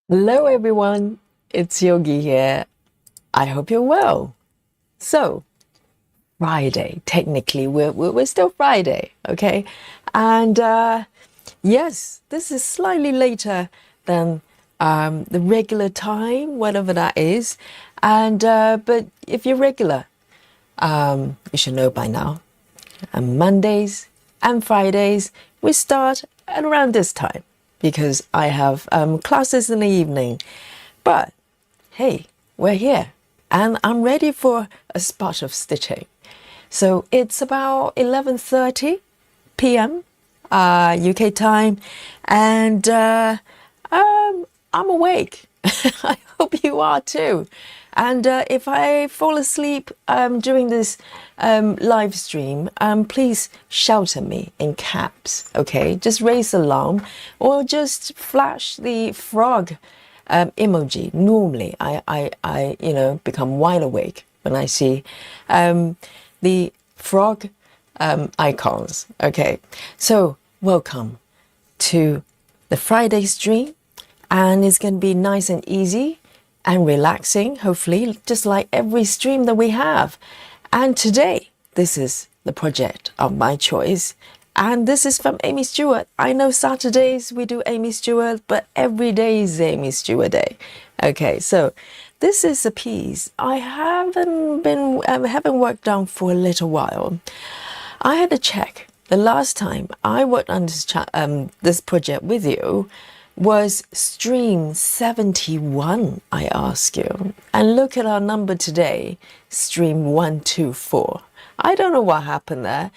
Hello everyone, it's Yogi here. I hope you're well. So, Friday, technically, we're still Friday, okay? And yes, this is slightly later than the regular time, whatever that is. And but if you're regular, you should know by now. And Mondays and Fridays, we start at around this time because I have classes in the evening. But hey, we're here and I'm ready for a spot of stitching. So it's about 11:30 p.m. UK time, and I'm awake. I hope you are too. And if I fall asleep during this live stream, please shout at me in caps, okay? Just raise the alarm or just flash the frog emoji. Normally, I become wide awake when I see the frog icons, okay? So, welcome to the Friday stream, and it's going to be nice and easy and relaxing, hopefully, just like every stream that we have. And today, this is the project of my choice, and this is from Aimee Stewart. I know Saturdays we do Aimee Stewart, but every day is Aimee Stewart Day. Okay, so this is a piece I haven't worked on for a little while. I had to check. The last time I worked on this project with you was stream 71, I ask you. And look at our number today, stream 124. I don't know what happened there.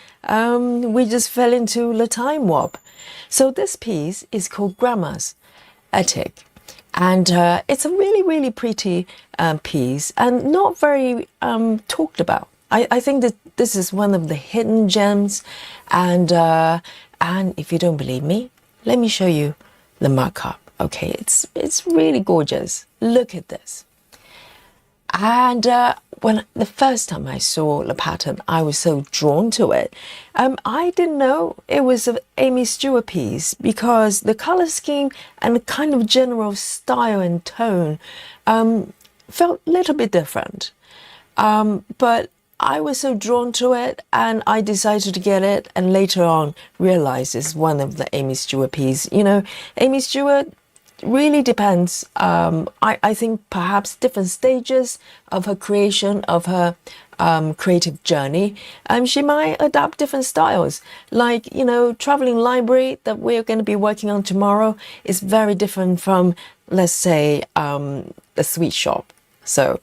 We just fell into the time warp. So this piece is called Grandma's Attic. And it's a really, really pretty piece and not very talked about. I think that this is one of the hidden gems. And if you don't believe me, let me show you the markup. Okay, it's really gorgeous. Look at this. And when the first time I saw the pattern, I was so drawn to it. I didn't know it was an Aimee Stewart piece because the color scheme and the kind of general style and tone felt a little bit different. But I was so drawn to it and I decided to get it, and later on realized it's one of the Aimee Stewart pieces. You know, Aimee Stewart really depends. I think perhaps different stages of her creation, of her creative journey. She might adapt different styles. Like, you know, Traveling Library that we're going to be working on tomorrow is very different from, let's say, the Sweet Shop. So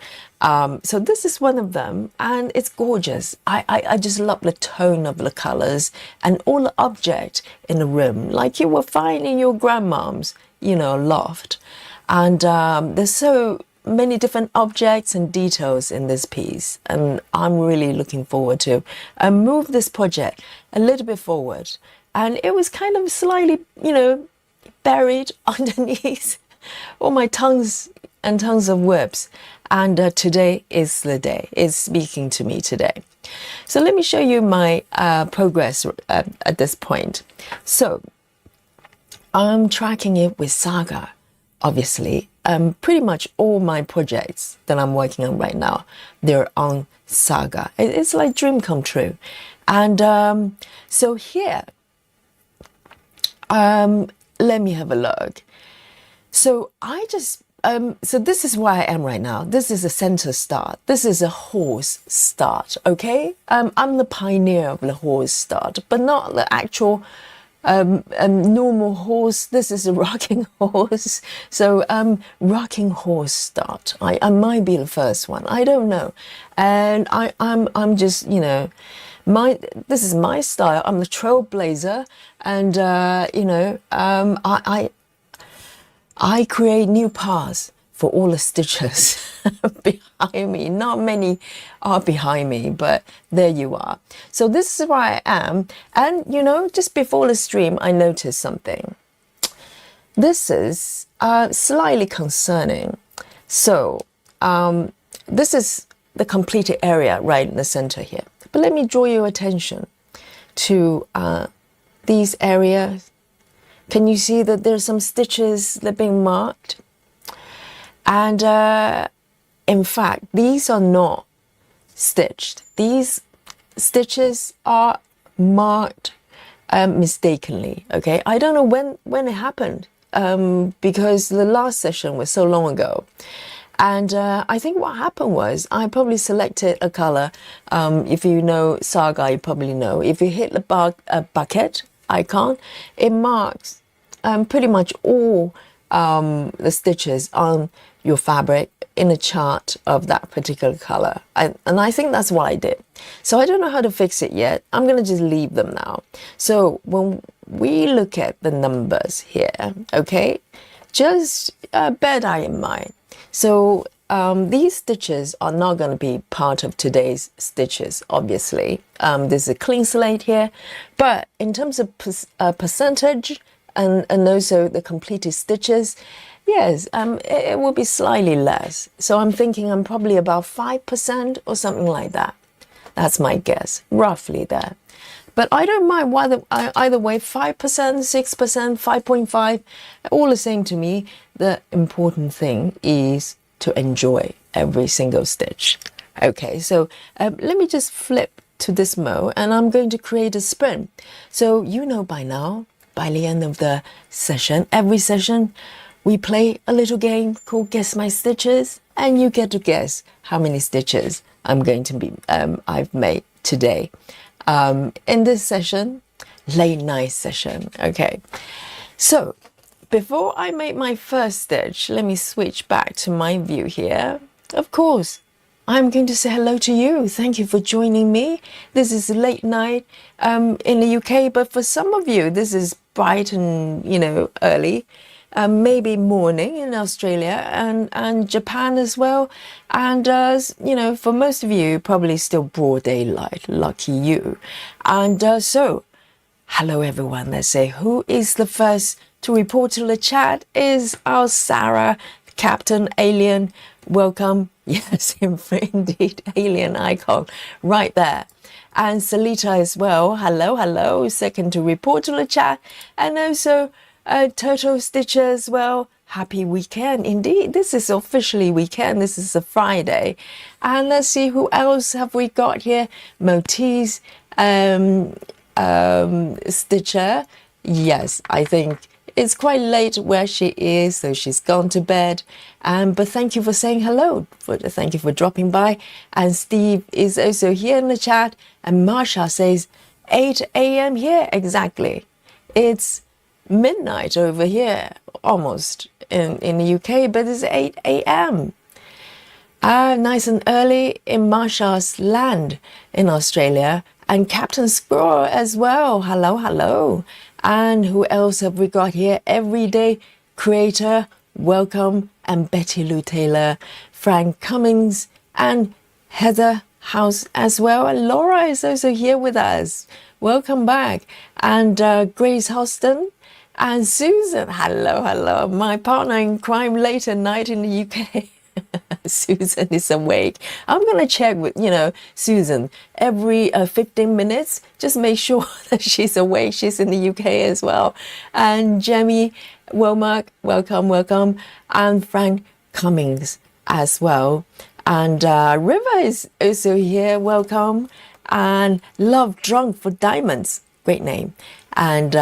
this is one of them, and it's gorgeous. I just love the tone of the colors and all the objects in the room, like you will find in your grandmom's, you know, loft. And there's so many different objects and details in this piece, and I'm really looking forward to move this project a little bit forward. And it was kind of slightly, you know, buried underneath all my tongues and tons of whips. And today is the day. It's speaking to me today. So let me show you my progress at this point. So I'm tracking it with Saga, obviously. Pretty much all my projects that I'm working on right now, they're on Saga. It's like dream come true. And so here, let me have a look. So so this is where I am right now. This is a center start. This is a horse start, okay? I'm the pioneer of the horse start, but not the actual normal horse. This is a rocking horse. So rocking horse start. I might be the first one. I don't know. And I'm just, you know, this is my style. I'm the trailblazer, and you know, I create new paths for all the stitchers behind me. Not many are behind me, but there you are. So this is where I am. And, you know, just before the stream, I noticed something. This is slightly concerning. So this is the completed area right in the center here. But let me draw your attention to these areas. Can you see that there's some stitches that are being marked? And in fact, these are not stitched. These stitches are marked mistakenly. Okay, I don't know when it happened, because the last session was so long ago. And I think what happened was I probably selected a color. If you know Saga, you probably know. If you hit the bucket icon, it marks pretty much all the stitches on your fabric in a chart of that particular color. And I think that's what I did. So I don't know how to fix it yet. I'm going to just leave them now. So when we look at the numbers here, okay, just bear that in mind. So these stitches are not going to be part of today's stitches, obviously. There's a clean slate here, but in terms of percentage and also the completed stitches, yes, it will be slightly less. So I'm thinking I'm probably about 5% or something like that. That's my guess, roughly there. But I don't mind either way, 5%, 6%, 5.5, all the same to me. The important thing is to enjoy every single stitch. Okay, so let me just flip to this mode and I'm going to create a sprint. So you know by now, by the end of the session, every session, we play a little game called Guess My Stitches, and you get to guess how many stitches I've made today. In this session, late night session. Okay, so before I make my first stitch, let me switch back to my view here. Of course, I'm going to say hello to you. Thank you for joining me. This is late night in the UK, but for some of you, this is bright and, early. Maybe morning in Australia and Japan as well. And, for most of you, probably still broad daylight. Lucky you. And so, hello everyone. Let's say, who is the first to report to the chat is our Sarah, Captain Alien. Welcome. Yes, indeed, alien icon right there. And Salita as well. Hello, hello. Second to report to the chat. And also Turtle Stitcher as well. Happy weekend. Indeed, this is officially weekend. This is a Friday. And let's see who else have we got here. Motis, Stitcher. Yes, I think it's quite late where she is, so she's gone to bed. But thank you for saying hello. Thank you for dropping by. And Steve is also here in the chat. And Marsha says 8 a.m. here. Exactly. It's midnight over here, almost in the UK, but it's 8 a.m. Nice and early in Marsha's land in Australia. And Captain Squirrel as well. Hello, hello. And who else have we got here? Everyday Creator, welcome. And Betty Lou Taylor, Frank Cummings, and Heather House as well. And Laura is also here with us. Welcome back. And Grace Hoston and Susan. Hello, hello. My partner in crime late at night in the UK. Susan is awake. I'm going to check with, Susan every 15 minutes. Just make sure that she's awake. She's in the UK as well. And Jamie Womack, welcome, welcome. And Frank Cummings as well. And River is also here, welcome. And Love Drunk for Diamonds, great name. And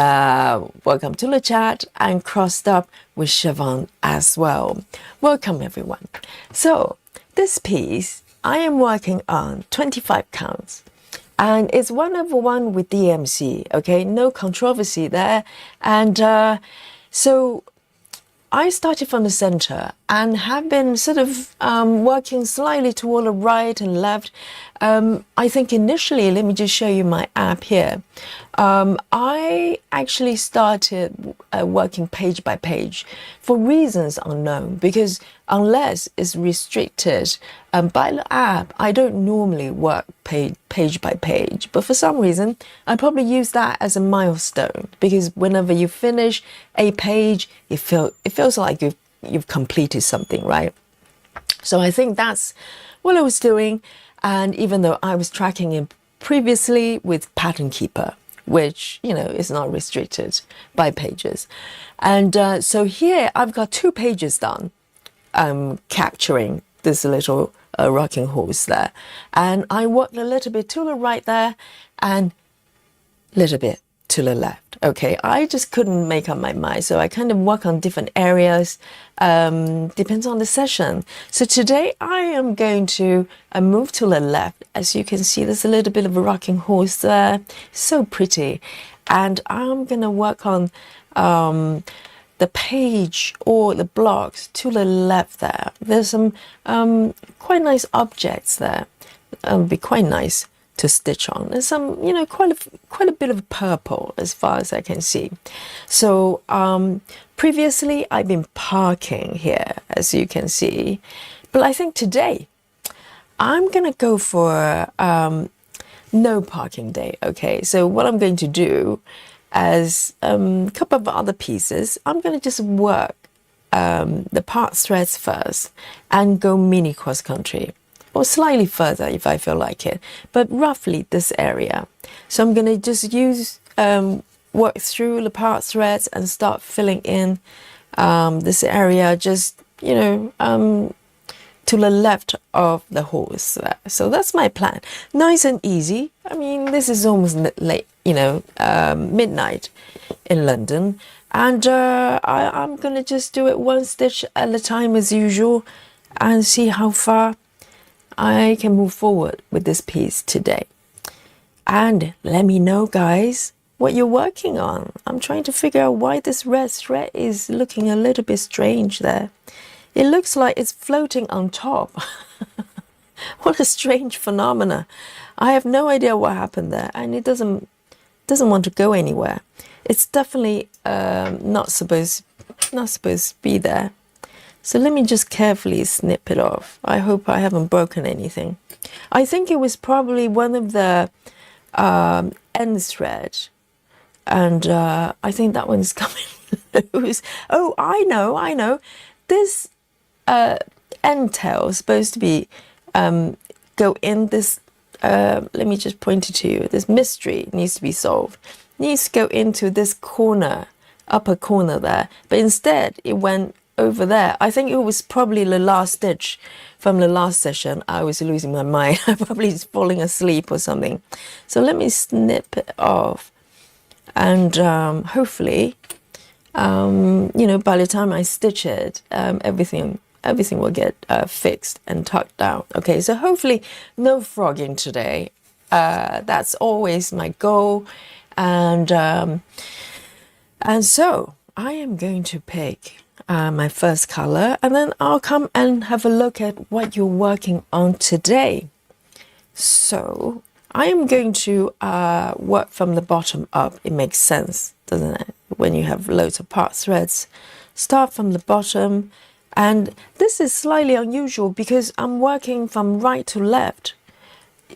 welcome to the chat, and Crossed Up with Siobhan as well. Welcome everyone. So this piece I am working on 25 counts, and it's 1/1 with DMC. Okay, no controversy there. And so I started from the center and have been sort of working slightly toward the right and left. I think initially, let me just show you my app here. I actually started working page by page for reasons unknown, because unless it's restricted by the app, I don't normally work page by page. But for some reason, I probably use that as a milestone, because whenever you finish a page, it feels like you've completed something, right? So I think that's what I was doing. And even though I was tracking it previously with Pattern Keeper, which, is not restricted by pages. And so here I've got 2 pages done. capturing this little rocking horse there. And I worked a little bit to the right there and a little bit to the left. Okay, I just couldn't make up my mind, so I kind of work on different areas, depends on the session. So today I am going to move to the left. As you can see, there's a little bit of a rocking horse there, so pretty. And I'm gonna work on the page or the blocks to the left there. There's some quite nice objects there. It would be quite nice to stitch on. There's some, you know, quite a bit of purple as far as I can see. So previously I've been parking here, as you can see, but I think today I'm gonna go for no parking day. Okay, so what I'm going to do as a couple of other pieces, I'm going to just work the part threads first and go mini cross country, or slightly further if I feel like it, but roughly this area. So I'm going to just use work through the part threads and start filling in this area, just, you know, to the left of the horse there. So that's my plan. Nice and easy. I mean, this is almost late, you know, midnight in London. And I'm going to just do it one stitch at a time as usual and see how far I can move forward with this piece today. And let me know, guys, what you're working on. I'm trying to figure out why this red thread is looking a little bit strange there. It looks like it's floating on top. What a strange phenomena. I have no idea what happened there, and it doesn't want to go anywhere. It's definitely not supposed to be there. So let me just carefully snip it off. I hope I haven't broken anything. I think it was probably one of the end thread, and I think that one's coming loose. Oh, I know. This end tail is supposed to be go in this. Let me just point it to you. This mystery needs to be solved. Needs to go into this corner, upper corner there, but instead it went over there. I think it was probably the last stitch from the last session. I was losing my mind. I probably was falling asleep or something. So let me snip it off, and hopefully, you know, by the time I stitch it, everything will get fixed and tucked down. Okay, so hopefully no frogging today. That's always my goal, and so I am going to pick my first color, and then I'll come and have a look at what you're working on today. So I am going to work from the bottom up. It makes sense, doesn't it? When you have loads of part threads, start from the bottom. And this is slightly unusual because I'm working from right to left.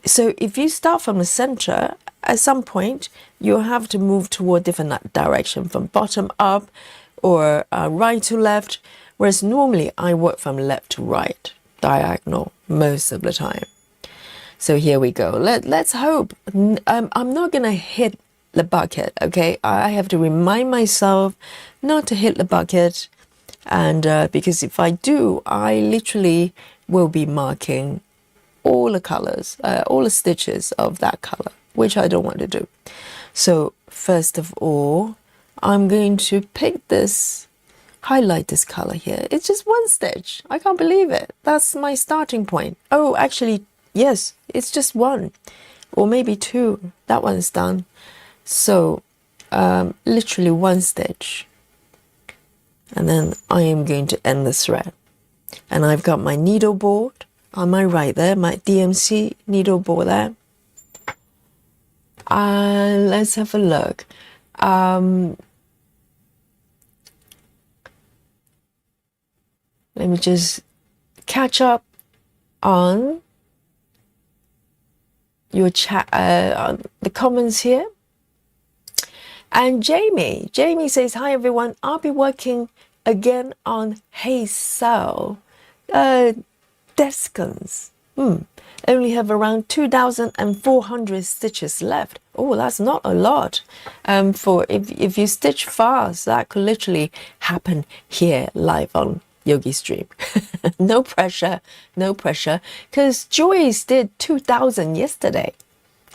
So if you start from the center, at some point you'll have to move toward different direction, from bottom up or right to left, whereas normally I work from left to right, diagonal most of the time. So here we go. Let's hope. I'm not gonna hit the bucket, okay? I have to remind myself not to hit the bucket, and because if I do, I literally will be marking all the colors, all the stitches of that color, which I don't want to do. So first of all, I'm going to pick this, highlight this color here. It's just one stitch. I can't believe it. That's my starting point. Oh, actually, yes, it's just one, or maybe two. That one's done. So literally one stitch, and then I am going to end the thread. And I've got my needle board on my right there, my DMC needle board there. And let's have a look. Let me just catch up on your chat, on the comments here. And Jamie says, hi everyone, I'll be working again on Hazel Deskins. Only have around 2,400 stitches left. Oh, that's not a lot. For if you stitch fast, that could literally happen here live on yogi stream. No pressure, no pressure, because Joyce did 2,000 yesterday.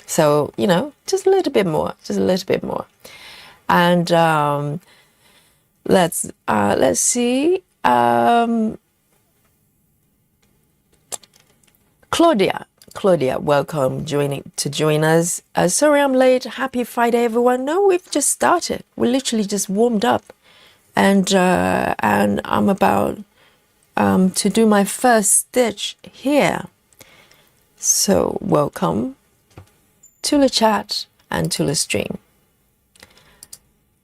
So, you know, just a little bit more, just a little bit more. And let's see. Claudia, welcome to join us. Sorry I'm late. Happy Friday, everyone. No, we've just started. We literally just warmed up, and I'm about to do my first stitch here. So welcome to the chat and to the stream.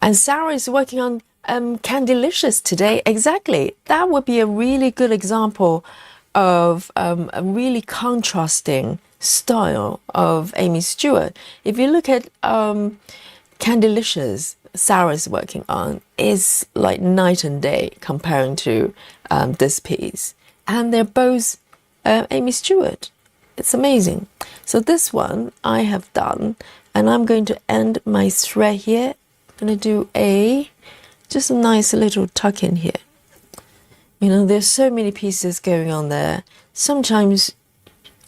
And Sarah is working on Candylicious today. Exactly. That would be a really good example of a really contrasting style of Aimee Stewart. If you look at Candylicious, Sarah's working on, is like night and day comparing to this piece. And they're both Aimee Stewart. It's amazing. So this one I have done, and I'm going to end my thread here. I'm going to do just a nice little tuck in here. You know, there's so many pieces going on there. Sometimes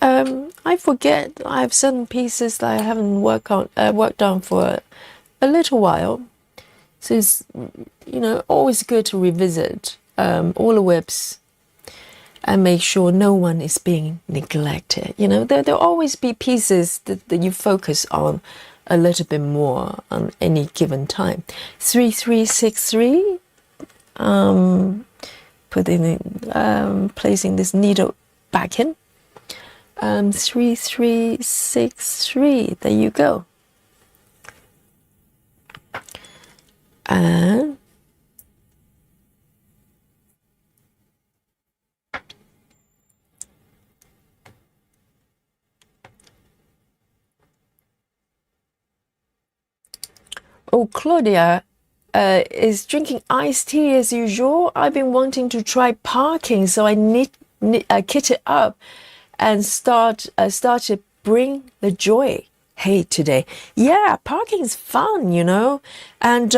I forget I have certain pieces that I haven't worked on for a little while. So it's, you know, always good to revisit all the whips and make sure no one is being neglected. You know, there'll always be pieces that you focus on a little bit more on any given time. 3363. Placing this needle back in. 3363. There you go. And oh, Claudia is drinking iced tea as usual. I've been wanting to try parking, so I kit it up and start to bring the joy. Hey, today, yeah, parking's fun, you know, and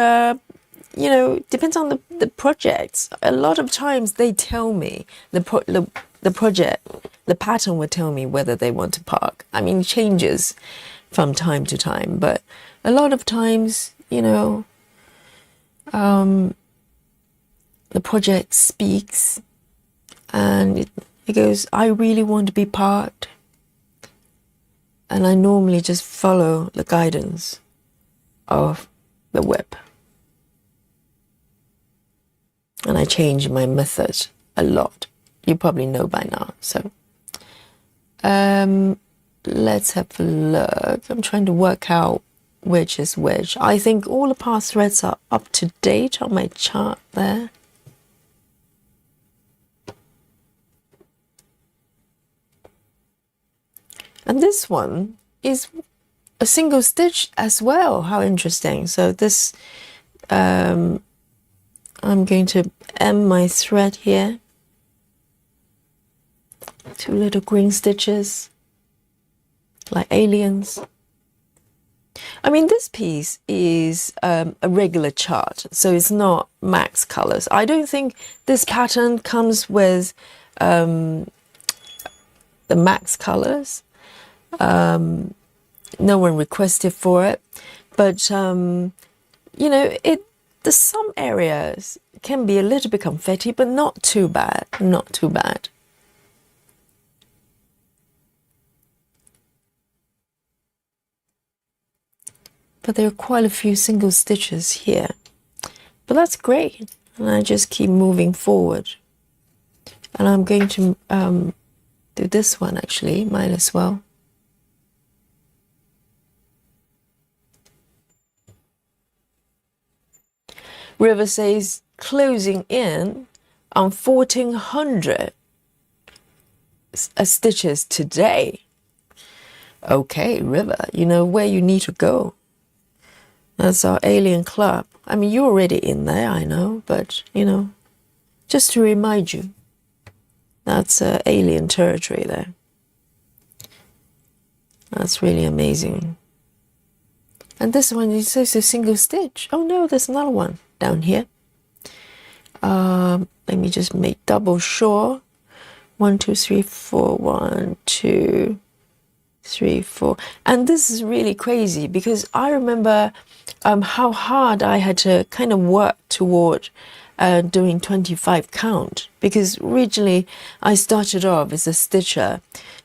you know, depends on the projects. A lot of times they tell me the project, the pattern will tell me whether they want to park. I mean, it changes from time to time, but a lot of times, you know, the project speaks and it goes, I really want to be parked. And I normally just follow the guidance of the whip. And I change my method a lot. You probably know by now. So let's have a look. I'm trying to work out which is which. I think all the past threads are up to date on my chart there. And this one is a single stitch as well. How interesting. So this, I'm going to end my thread here. 2 little green stitches, like aliens. I mean, this piece is a regular chart, so it's not max colors. I don't think this pattern comes with the max colors. No one requested for it, but you know, there's some areas can be a little bit confetti, but not too bad, not too bad. But there are quite a few single stitches here, but that's great. And I just keep moving forward, and I'm going to do this one actually, might as well. River says closing in on 1,400 stitches today. Okay, River, you know where you need to go. That's our alien club. I mean, you're already in there, I know, but, you know, just to remind you, that's alien territory there. That's really amazing. And this one is also single stitch. Oh no, there's another one down here. Let me just make double sure. 1, 2, 3, 4. 1, 2, 3, 4. And this is really crazy because I remember how hard I had to kind of work toward doing 25 count, because originally I started off as a stitcher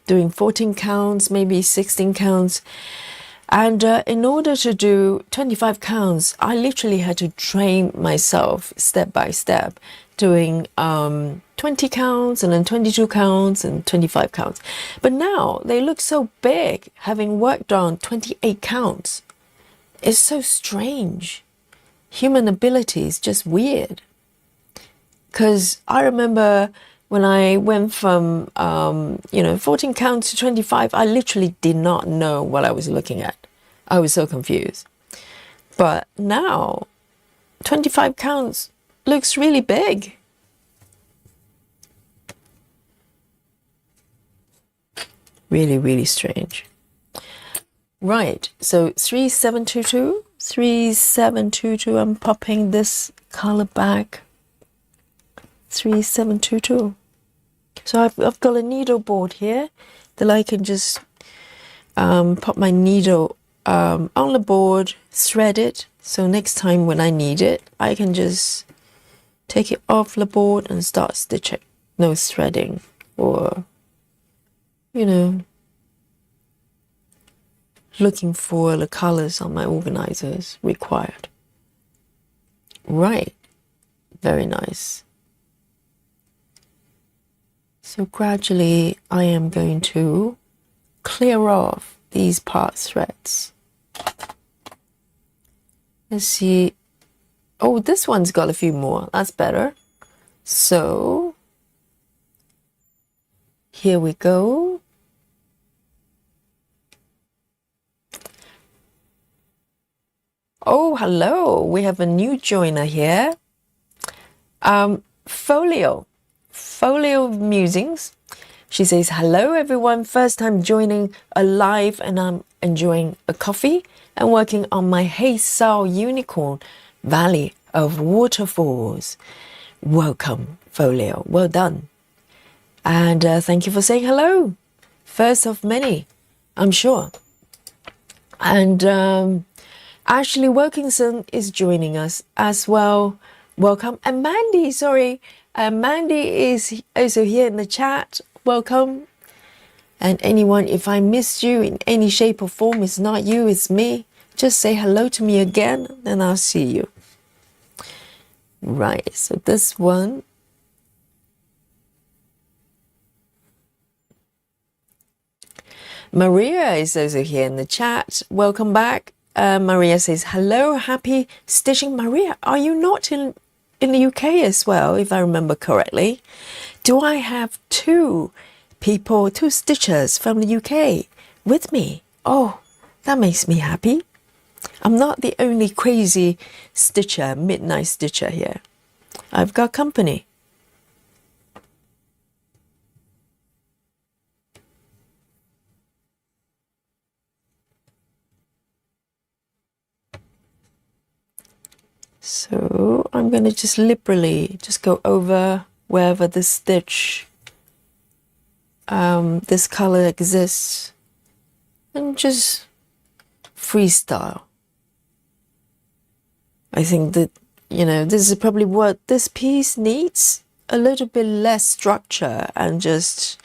doing 14 counts, maybe 16 counts. And in order to do 25 counts, I literally had to train myself step by step, doing 20 counts and then 22 counts and 25 counts. But now they look so big, having worked on 28 counts. It's so strange. Human ability is just weird. Because I remember when I went from, 14 counts to 25, I literally did not know what I was looking at. I was so confused. But now, 25 counts looks really big. Really, really strange. Right, so 3722, 3722, I'm popping this color back. 3722. So I've got a needle board here that I can just pop my needle on the board, thread it, so next time when I need it, I can just take it off the board and start stitching. No threading or, looking for the colors on my organizers required. Right, very nice. So gradually I am going to clear off these part threads. Let's see. Oh, this one's got a few more. That's better. So here we go. Oh, hello. We have a new joiner here. Folio Musings. She says, hello everyone, first time joining a live and I'm enjoying a coffee and working on my Haysal Unicorn Valley of Waterfalls. Welcome, Folio. Well done. And thank you for saying hello. First of many, I'm sure. And Ashley Wilkinson is joining us as well. Welcome. And Mandy, sorry. Mandy is also here in the chat. Welcome. And anyone, if I missed you in any shape or form, it's not you, it's me. Just say hello to me again, then I'll see you. Right, so this one. Maria is also here in the chat. Welcome back. Maria says, hello, happy stitching. Maria, are you not in the UK as well, if I remember correctly? Do I have two stitchers from the UK with me? Oh, that makes me happy. I'm not the only crazy stitcher, midnight stitcher here. I've got company. So I'm going to just liberally just go over wherever the stitch, this color exists, and just freestyle. I think that, this is probably what this piece needs, a little bit less structure and just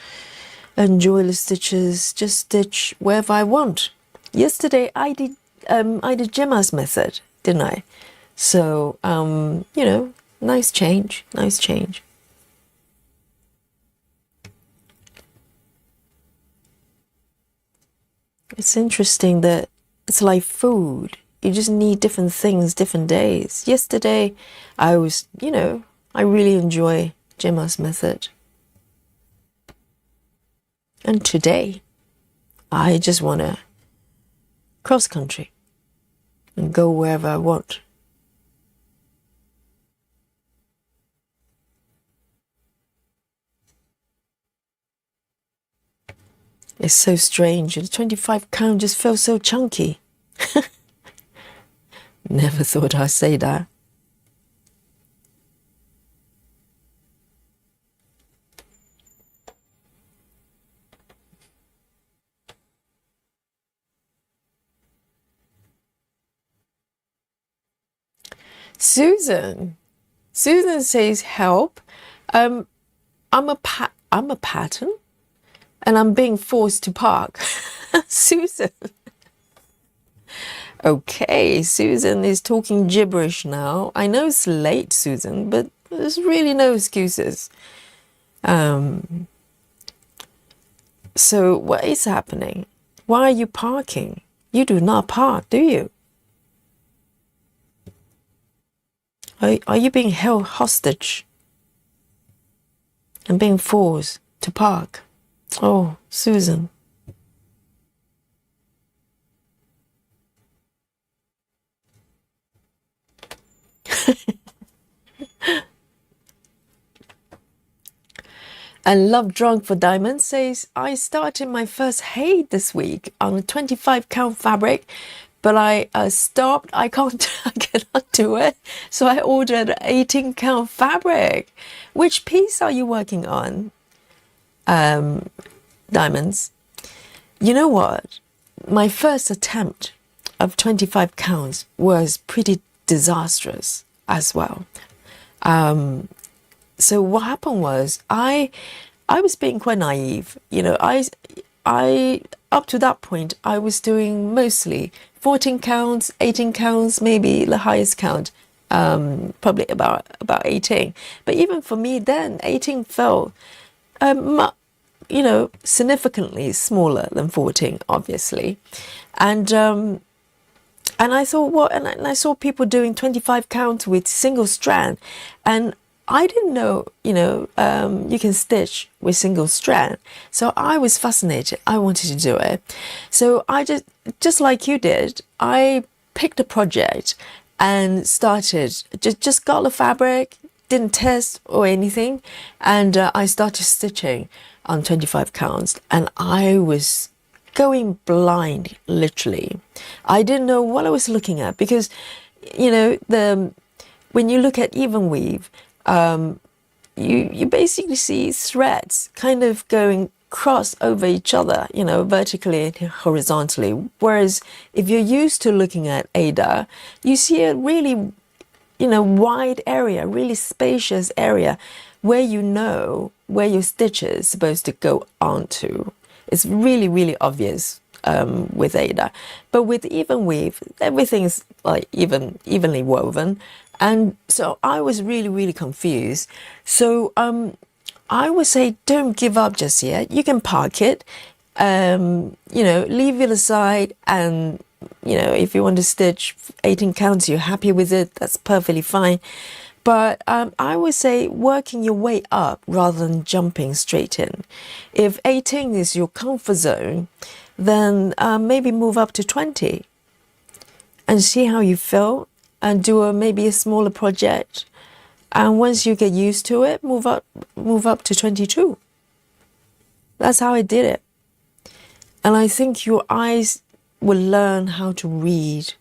enjoy the stitches, just stitch wherever I want. Yesterday I did Gemma's method, didn't I? So, nice change, nice change. It's interesting that it's like food. You just need different things, different days. Yesterday, I was, I really enjoy Gemma's method. And today, I just want to cross country and go wherever I want. It's so strange. The 25 count just felt so chunky. Never thought I'd say that. Susan. Susan says, help. I'm a pattern and I'm being forced to park. Susan. Okay, Susan is talking gibberish now. I know it's late, Susan, but there's really no excuses. So what is happening? Why are you parking? You do not park, do you? Are you being held hostage and being forced to park? Oh, Susan. And Love Drunk for Diamond says, I started my first hay this week on a 25 count fabric, but I stopped. I cannot do it. So I ordered 18 count fabric. Which piece are you working on? Diamonds. You know what? My first attempt of 25 counts was pretty disastrous as well. So what happened was I was being quite naive. You know, I up to that point I was doing mostly 14 counts, 18 counts, maybe the highest count, probably about 18. But even for me then, 18 felt, you know, significantly smaller than 14, obviously, and I thought, well, and I saw people doing 25 counts with single strand, and I didn't know, you know, you can stitch with single strand. So I was fascinated. I wanted to do it. So I just like you did, I picked a project and started, just got the fabric, didn't test or anything. And I started stitching on 25 counts, and I was going blind, literally. I didn't know what I was looking at because, you know, when you look at even weave, you basically see threads kind of going cross over each other, you know, vertically and horizontally. Whereas if you're used to looking at Ada, you see a really, you know, wide area, really spacious area where you know where your stitch is supposed to go onto. It's really, really obvious with Ada. But with even weave, everything's like evenly woven. And so I was really, really confused. So I would say don't give up just yet. You can park it, you know, leave it aside. And, you know, if you want to stitch 18 counts, you're happy with it, that's perfectly fine. But I would say working your way up rather than jumping straight in. If 18 is your comfort zone, then maybe move up to 20 and see how you feel, and do maybe a smaller project. And once you get used to it, move up to 22. That's how I did it. And I think your eyes will learn how to read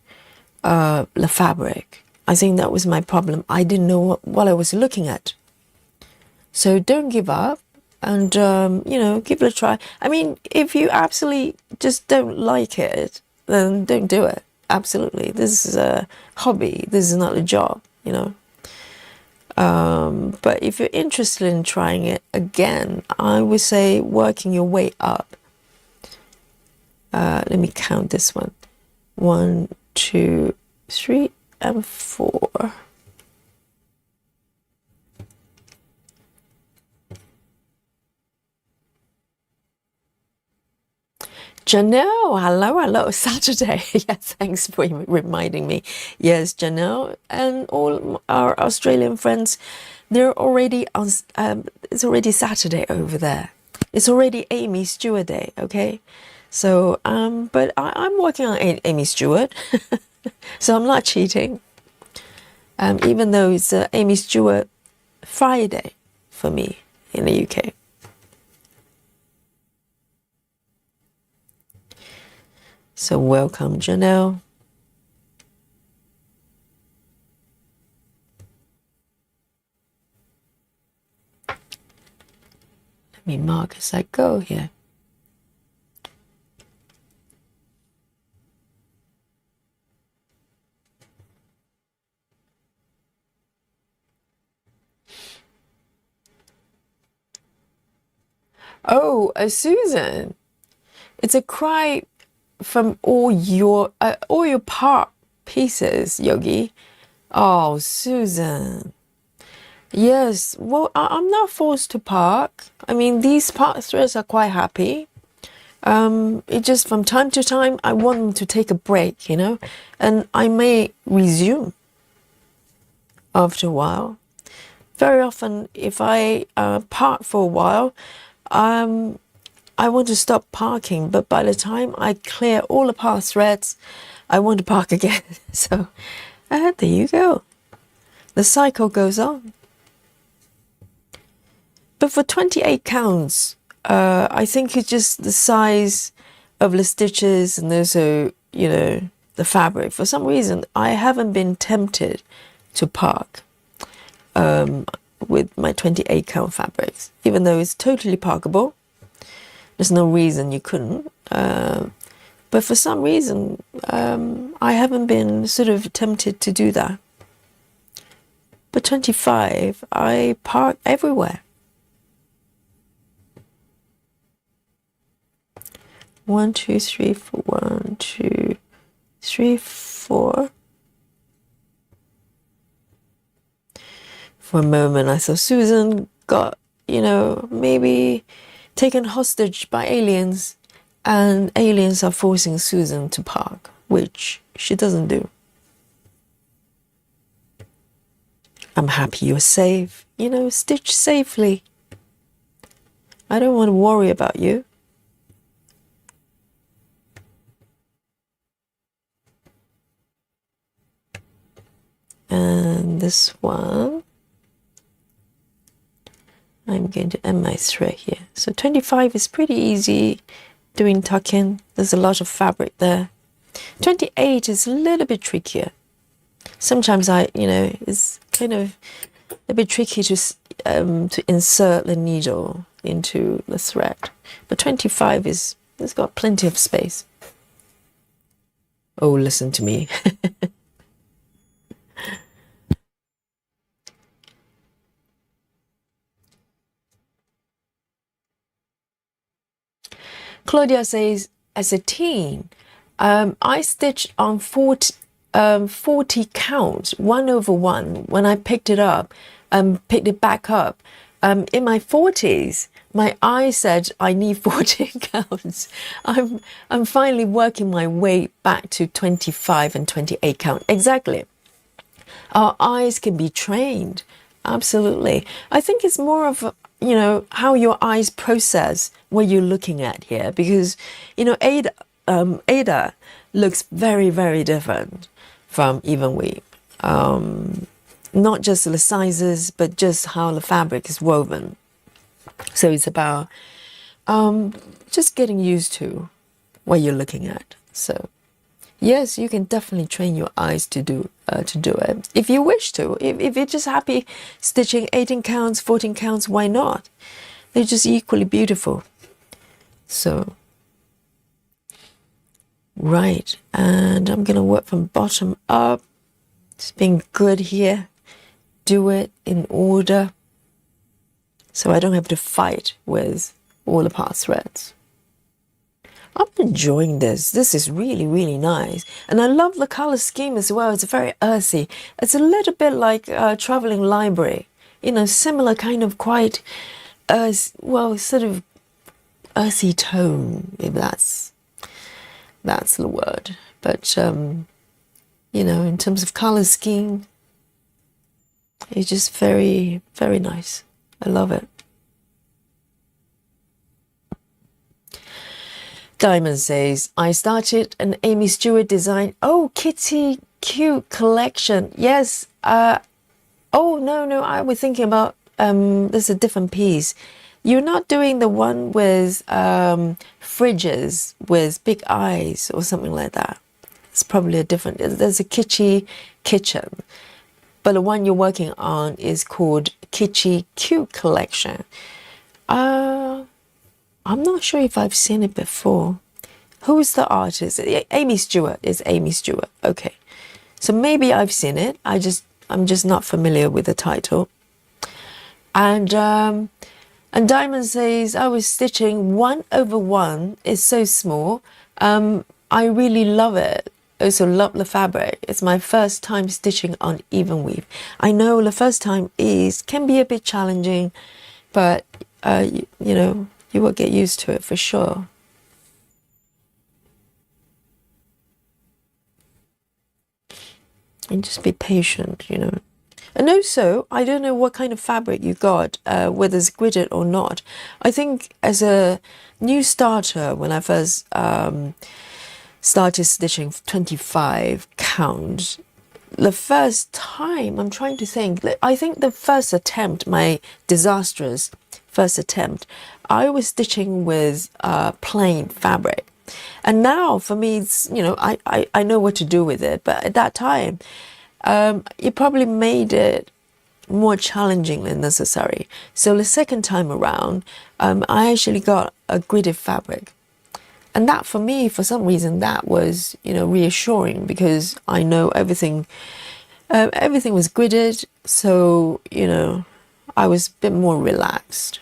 the fabric. I think that was my problem. I didn't know what I was looking at. So don't give up, and you know, give it a try. I mean, if you absolutely just don't like it, then don't do it. Absolutely, this is a hobby. This is not a job, you know. But if you're interested in trying it again, I would say working your way up. Let me count this one. 1, 2, 3, and 4. Janelle, hello, Saturday. Yeah, thanks for reminding me. Yes, Janelle and all our Australian friends, they're already on, it's already Saturday over there. It's already Aimee Stewart Day, okay? So, but I'm working on Aimee Stewart, so I'm not cheating. Even though it's Aimee Stewart Friday for me in the UK. So welcome, Janelle. Let me mark as I go here. Oh, Susan, it's a cry from all your part pieces, Yogi. Oh, Susan. Yes, well, I'm not forced to park. I mean, these part threads are quite happy. It just from time to time, I want them to take a break, you know, and I may resume after a while. Very often, if I park for a while, I want to stop parking, but by the time I clear all the part threads, I want to park again. So, there you go. The cycle goes on. But for 28 counts, I think it's just the size of the stitches and also, you know, the fabric. For some reason, I haven't been tempted to park with my 28 count fabrics, even though it's totally parkable. There's no reason you couldn't. But for some reason, I haven't been sort of tempted to do that. But 25, I park everywhere. 1, 2, 3, 4. 1, 2, 3, 4. For a moment, I thought Susan got, you know, maybe taken hostage by aliens, and aliens are forcing Susan to park, which she doesn't do. I'm happy you're safe. You know, stitch safely. I don't want to worry about you. And this one, I'm going to end my thread here. So 25 is pretty easy doing tuck-in. There's a lot of fabric there. 28 is a little bit trickier. Sometimes it's kind of a bit tricky to insert the needle into the thread. But 25 it's got plenty of space. Oh, listen to me. Claudia says, as a teen, I stitched on 40 counts, 1/1, when I picked it up, picked it back up. In my 40s, my eye said I need 14 counts. I'm finally working my way back to 25 and 28 count. Exactly. Our eyes can be trained. Absolutely. I think it's more of how your eyes process what you're looking at here, because Ada looks very, very different from Even Weave. Not just the sizes, but just how the fabric is woven. So it's about just getting used to what you're looking at. So yes, you can definitely train your eyes to do it if you wish to. If you're just happy stitching 18 counts, 14 counts, why not? They're just equally beautiful. So, right, and I'm gonna work from bottom up. Just being good here. Do it in order, so I don't have to fight with all the part threads. I'm enjoying this. This is really, really nice. And I love the color scheme as well. It's very earthy. It's a little bit like Traveling Library. Similar kind of quite, sort of earthy tone, if that's the word. But, in terms of color scheme, it's just very, very nice. I love it. Diamond says, I started an Aimee Stewart design. Oh, Kitty Cute collection. Yes. No. I was thinking about, there's a different piece. You're not doing the one with fridges with big eyes or something like that. It's probably a different, there's a kitschy kitchen. But the one you're working on is called Kitty Cute collection. I'm not sure if I've seen it before. Who is the artist? Aimee Stewart. Is Aimee Stewart. Okay. So maybe I've seen it. I'm just not familiar with the title. And And Diamond says, I was stitching 1/1. It's so small. I really love it. Also love the fabric. It's my first time stitching on even weave. I know the first time can be a bit challenging, but you know, you will get used to it for sure. And just be patient, you know. And also, I don't know what kind of fabric you got, whether it's gridded or not. I think as a new starter, when I first started stitching 25 count, the first time, I'm trying to think, I think the first attempt, my disastrous first attempt, I was stitching with plain fabric. And now for me, it's, you know, I know what to do with it. But at that time, it probably made it more challenging than necessary. So the second time around, I actually got a gridded fabric. And that for me, for some reason, that was, you know, reassuring, because I know everything was gridded. So, you know, I was a bit more relaxed.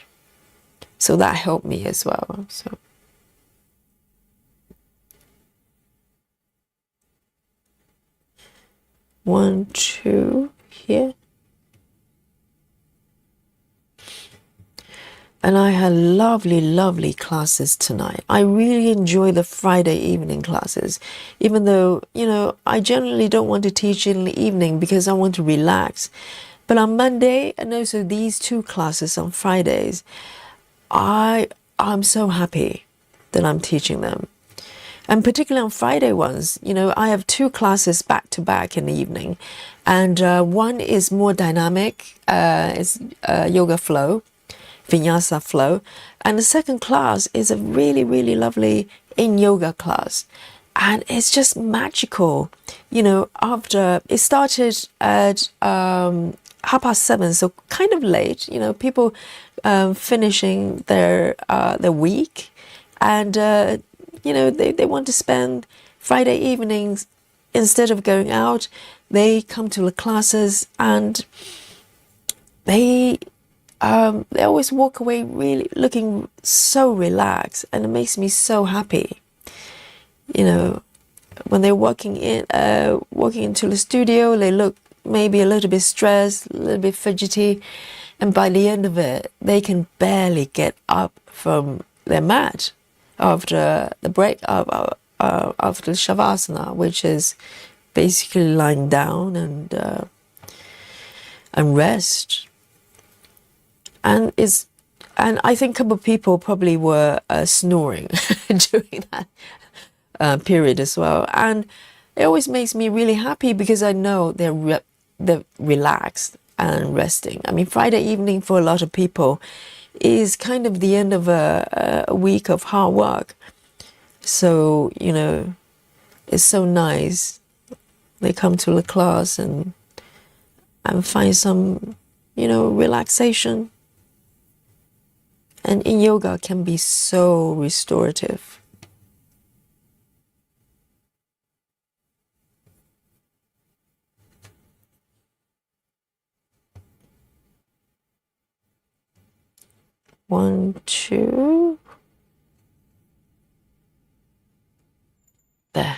So that helped me as well. So. One, two here. And I had lovely, lovely classes tonight. I really enjoy the Friday evening classes, even though, you know, I generally don't want to teach in the evening because I want to relax. But on Monday, and also these two classes on Fridays, I'm so happy that I'm teaching them. And particularly on Friday ones, you know, I have two classes back to back in the evening. And one is more dynamic, it's yoga flow, vinyasa flow. And the second class is a really, really lovely in yoga class. And it's just magical. You know, after it started at 7:30, so kind of late, you know, people finishing their week. And, you know, they want to spend Friday evenings, instead of going out, they come to the classes, and they always walk away really looking so relaxed, and it makes me so happy. You know, when they're walking into the studio, they look maybe a little bit stressed, a little bit fidgety, and by the end of it, they can barely get up from their mat after the break, after the shavasana, which is basically lying down and rest. And I think a couple of people probably were snoring during that period as well. And it always makes me really happy, because I know they're relaxed and resting. I mean, Friday evening for a lot of people is kind of the end of a week of hard work. So, you know, it's so nice. They come to the class and find some, you know, relaxation. And in yoga can be so restorative. One, two. There.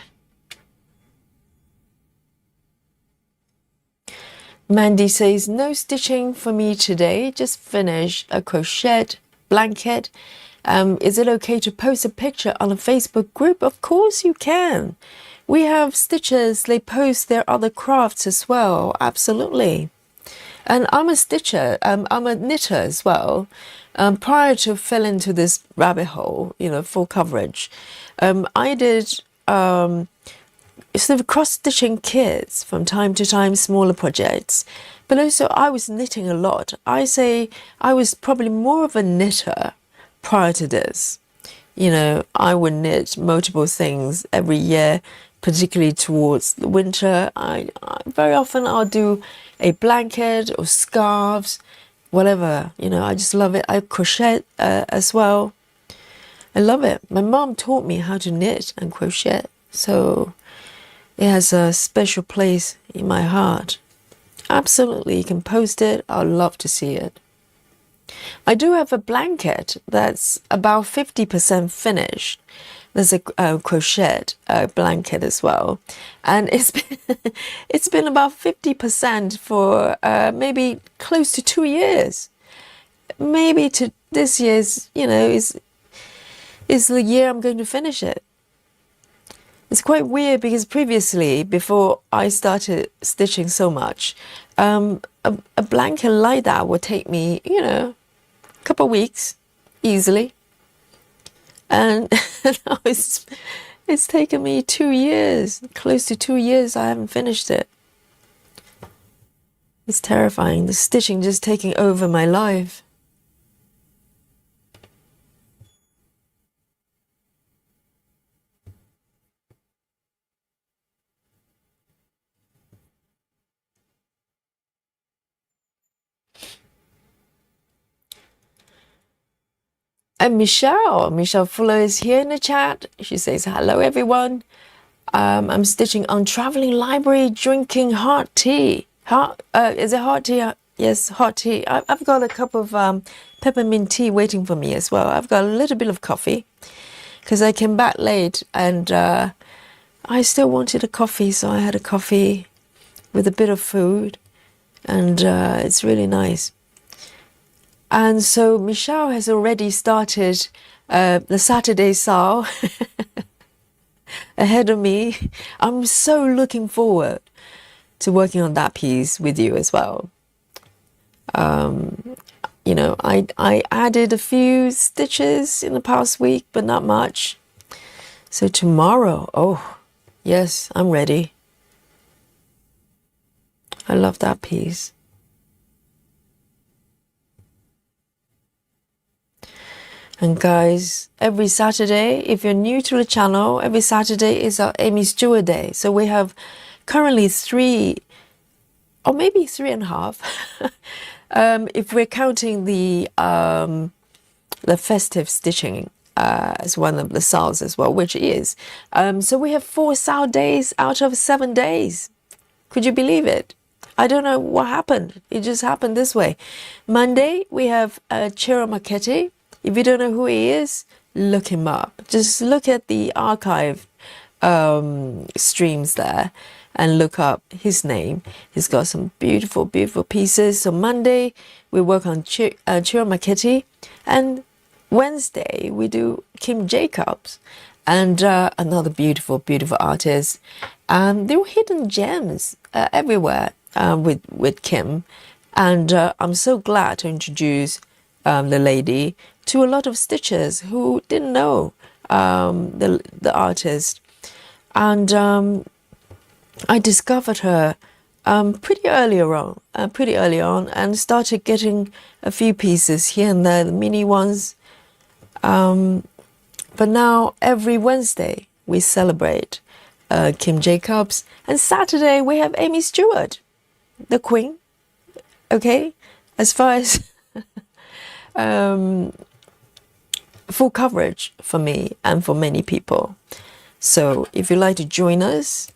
Mandy says, no stitching for me today. Just finished a crochet blanket. Is it okay to post a picture on a Facebook group? Of course you can. We have stitchers, they post their other crafts as well. Absolutely. And I'm a stitcher, I'm a knitter as well. Prior to fall into this rabbit hole, you know, full coverage, I did sort of cross-stitching kits from time to time, smaller projects. But also I was knitting a lot. I say I was probably more of a knitter prior to this. You know, I would knit multiple things every year, particularly towards the winter. I very often I'll do a blanket or scarves, whatever. You know, I just love it. I crochet as well. I love it. My mom taught me how to knit and crochet, so it has a special place in my heart. Absolutely, you can post it. I'd love to see it. I do have a blanket that's about 50% finished. There's a crochet blanket as well, and it's been about 50% for maybe close to 2 years. Maybe to this year's, is the year I'm going to finish it. It's quite weird because previously, before I started stitching so much, a blanket like that would take me, a couple of weeks easily. And now it's taken me 2 years, close to 2 years. I haven't finished it. It's terrifying. The stitching just taking over my life. And Michelle Fuller is here in the chat. She says, hello, everyone. I'm stitching on Traveling Library, drinking hot tea. Is it hot tea? Yes, hot tea. I've got a cup of peppermint tea waiting for me as well. I've got a little bit of coffee because I came back late and I still wanted a coffee. So I had a coffee with a bit of food and it's really nice. And so Michelle has already started the Saturday Sal ahead of me. I'm so looking forward to working on that piece with you as well. I added a few stitches in the past week, but not much. So tomorrow, oh, yes, I'm ready. I love that piece. And guys, every Saturday, if you're new to the channel, every Saturday is our Aimee Stewart Day. So we have currently 3, or maybe 3.5, if we're counting the festive stitching as one of the SALs as well, which is. So we have 4 SAL days out of 7 days. Could you believe it? I don't know what happened. It just happened this way. Monday, we have Ciro Marchetti. If you don't know who he is, look him up. Just look at the archive streams there and look up his name. He's got some beautiful, beautiful pieces. So Monday, we work on Ciro Marchetti. And Wednesday, we do Kim Jacobs and another beautiful, beautiful artist. There were hidden gems everywhere with Kim. And I'm so glad to introduce the lady to a lot of stitchers who didn't know the artist. And I discovered her pretty early on and started getting a few pieces here and there, the mini ones. But now every Wednesday we celebrate Kim Jacobs, and Saturday we have Aimee Stewart, the Queen. Okay, as far as full coverage for me and for many people. So if you'd like to join us,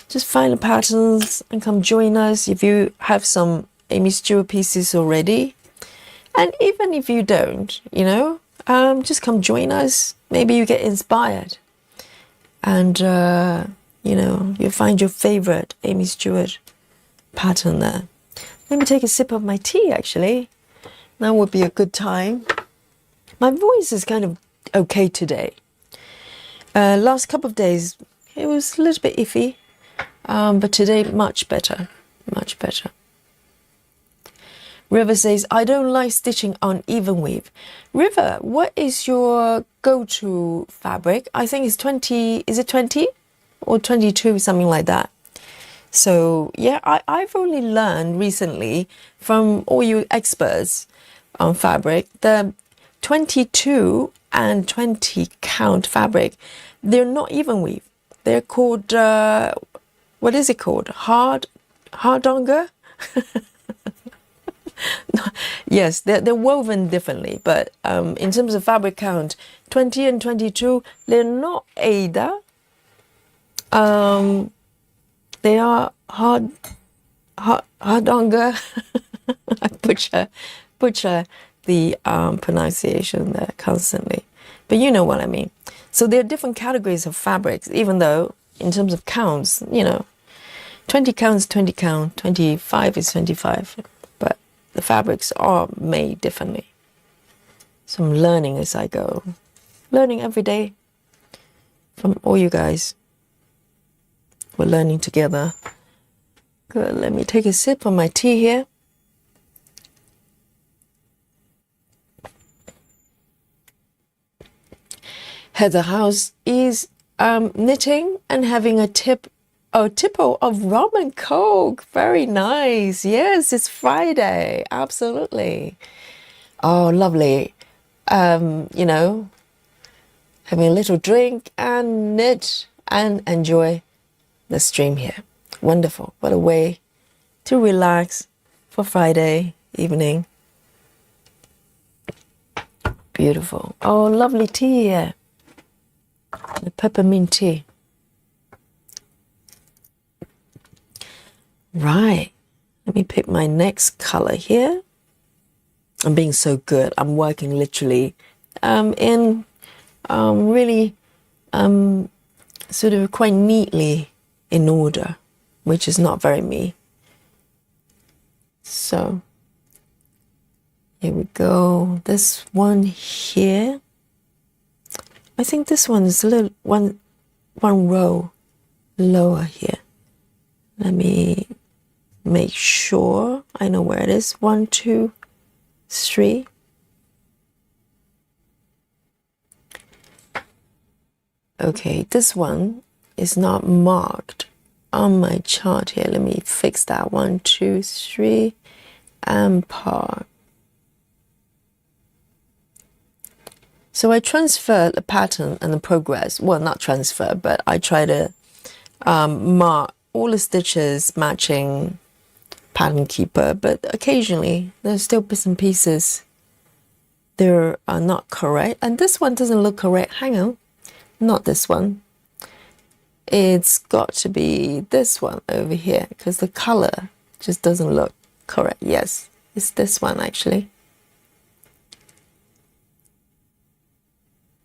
just find the patterns and come join us if you have some Aimee Stewart pieces already. And even if you don't, just come join us. Maybe you get inspired and, you'll find your favorite Aimee Stewart pattern there. Let me take a sip of my tea, actually. That would be a good time. My voice is kind of okay today. Last couple of days, it was a little bit iffy. But today, much better. Much better. River says, I don't like stitching on even weave. River, what is your go-to fabric? I think it's 20, is it 20 or 22, something like that. So yeah, I've only learned recently from all you experts on fabric, the 22 and 20 count fabric, they're not even weave. They're called, what is it called? Hardanger? Yes, they're woven differently, but in terms of fabric count, 20 and 22, they're not either. They are Hardanger. I butcher butcher the pronunciation there constantly, but you know what I mean. So there are different categories of fabrics, even though in terms of counts, you know, 20 counts, 20 count, 25 is 25, but the fabrics are made differently. So I'm learning as I go, learning every day from all you guys. We're learning together. Good, let me take a sip of my tea here. Heather House is knitting and having a tipple of rum and coke. Very nice. Yes, it's Friday. Absolutely. Oh, lovely. You know, having a little drink and knit and enjoy the stream here. Wonderful. What a way to relax for Friday evening. Beautiful. Oh, lovely tea here. The peppermint tea. Right. Let me pick my next color here. I'm being so good. I'm working literally in really sort of quite neatly in order, which is not very me. So here we go. This one here. I think this one is a little one row lower here. Let me make sure I know where it is. 1, 2, 3. Okay, this one is not marked on my chart here. Let me fix that. 1, 2, 3, and par. So I transfer the pattern and the progress. Well, not transfer, but I try to mark all the stitches matching pattern keeper. But occasionally there's still bits and pieces that are not correct. And this one doesn't look correct. Hang on, not this one. It's got to be this one over here because the color just doesn't look correct. Yes, it's this one actually.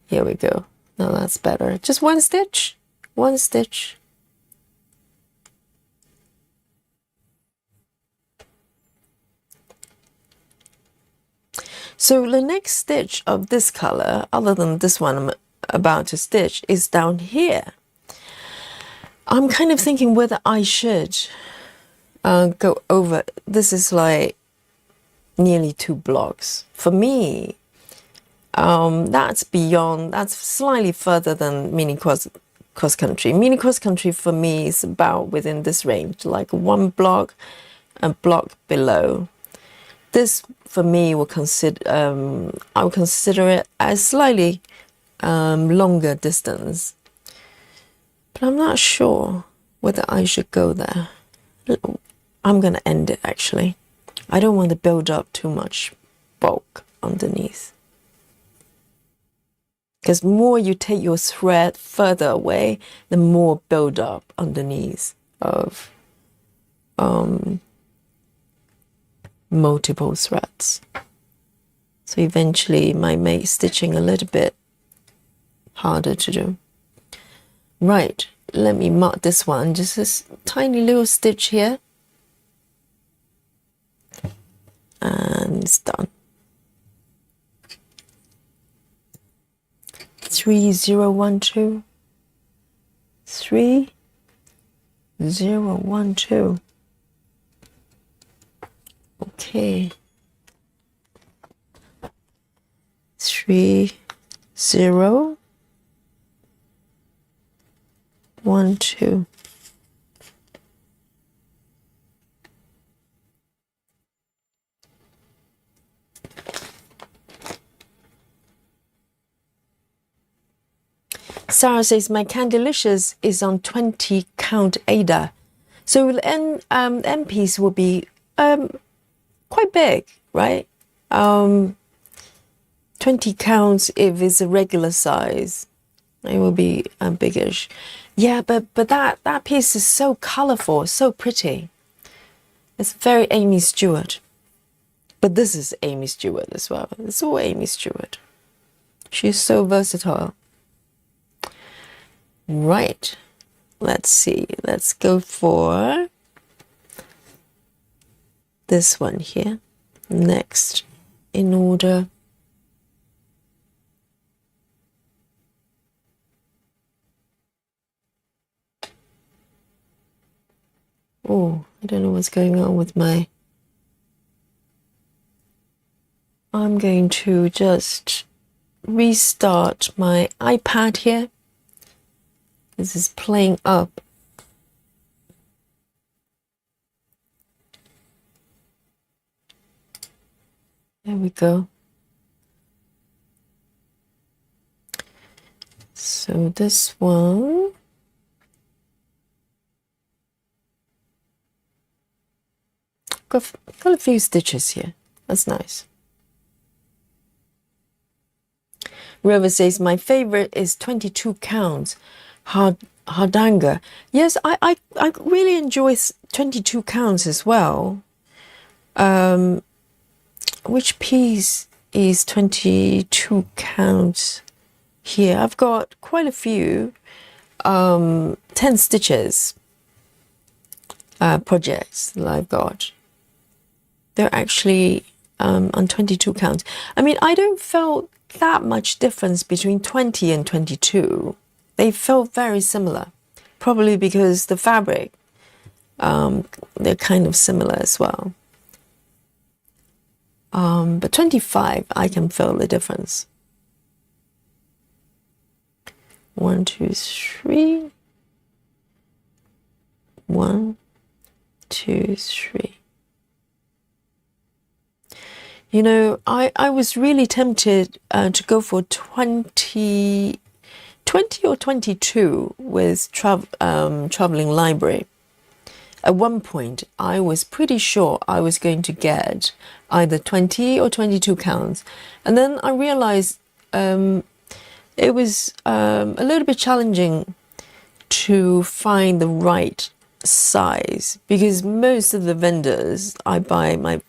Here we go. Now that's better. Just one stitch. One stitch. So the next stitch of this color, other than this one I'm about to stitch, is down here. I'm kind of thinking whether I should go over. This is like nearly 2 blocks. For me, that's beyond, that's slightly further than mini cross country. Mini cross country for me is about within this range, like 1 block, a block below. This for me will consider, I would consider it as slightly longer distance, but I'm not sure whether I should go there. I'm going to end it actually. I don't want to build up too much bulk underneath. Because more you take your thread further away, the more build up underneath of multiple threads. So eventually it might make stitching a little bit harder to do. Right, let me mark this one, just this tiny little stitch here. And it's done. 3012, 3012. Okay. 3012. Sarah says, my Candelicious is on 20 count Ada. So the end piece will be quite big, right? 20 counts if it's a regular size. It will be biggish. Yeah, but that piece is so colorful, so pretty. It's very Aimee Stewart. But this is Aimee Stewart as well. It's all Aimee Stewart. She's so versatile. Right. Let's see. Let's go for this one here. Next in order. Oh, I don't know what's going on with my... I'm going to just restart my iPad here. This is playing up. There we go. So this one. Got a few stitches here. That's nice. Rover says, my favorite is 22 counts. Hardanger. Yes, I really enjoy 22 counts as well. Which piece is 22 counts here? I've got quite a few 10 stitches projects that I've got. They're actually on 22 counts. I mean, I don't feel that much difference between 20 and 22. They felt very similar, probably because the fabric, they're kind of similar as well. But 25, I can feel the difference. 1, 2, 3. 1, 2, 3. You know, I was really tempted to go for 20 or 22 with traveling library. At one point, I was pretty sure I was going to get either 20 or 22 counts. And then I realized it was a little bit challenging to find the right size, because most of the vendors I buy my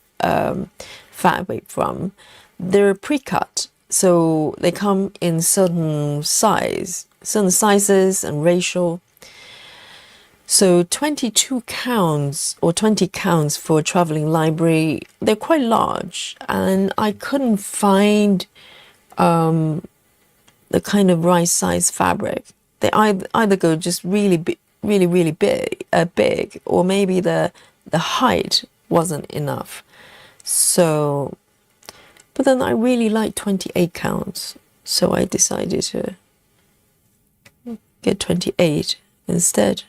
fabric from, they're pre-cut. So they come in certain sizes and ratio. So 22 counts or 20 counts for a traveling library, they're quite large, and I couldn't find the kind of right size fabric. They either go just really big, or maybe the height wasn't enough. So, but then I really like 28 counts, so I decided to get 28 instead.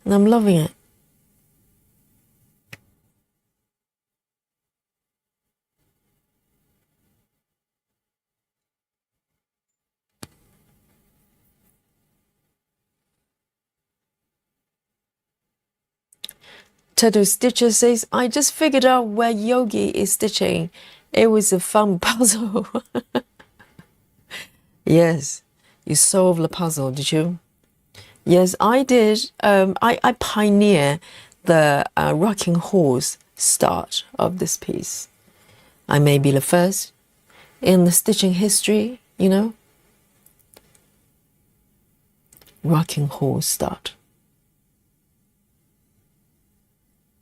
And I'm loving it. Tattoo Stitcher says, I just figured out where Yogi is stitching. It was a fun puzzle. Yes, you solved the puzzle, did you? Yes, I did. I pioneer the rocking horse start of this piece. I may be the first in the stitching history, you know. Rocking horse start.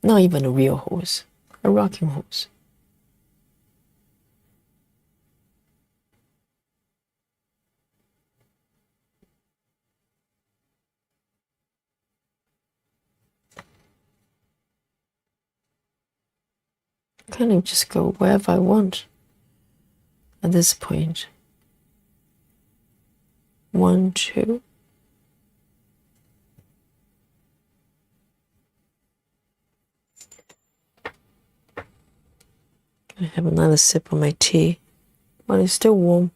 Not even a real horse, a rocking horse. Kind of just go wherever I want at this point. 1, 2. Gonna have another sip of my tea while it's still warm.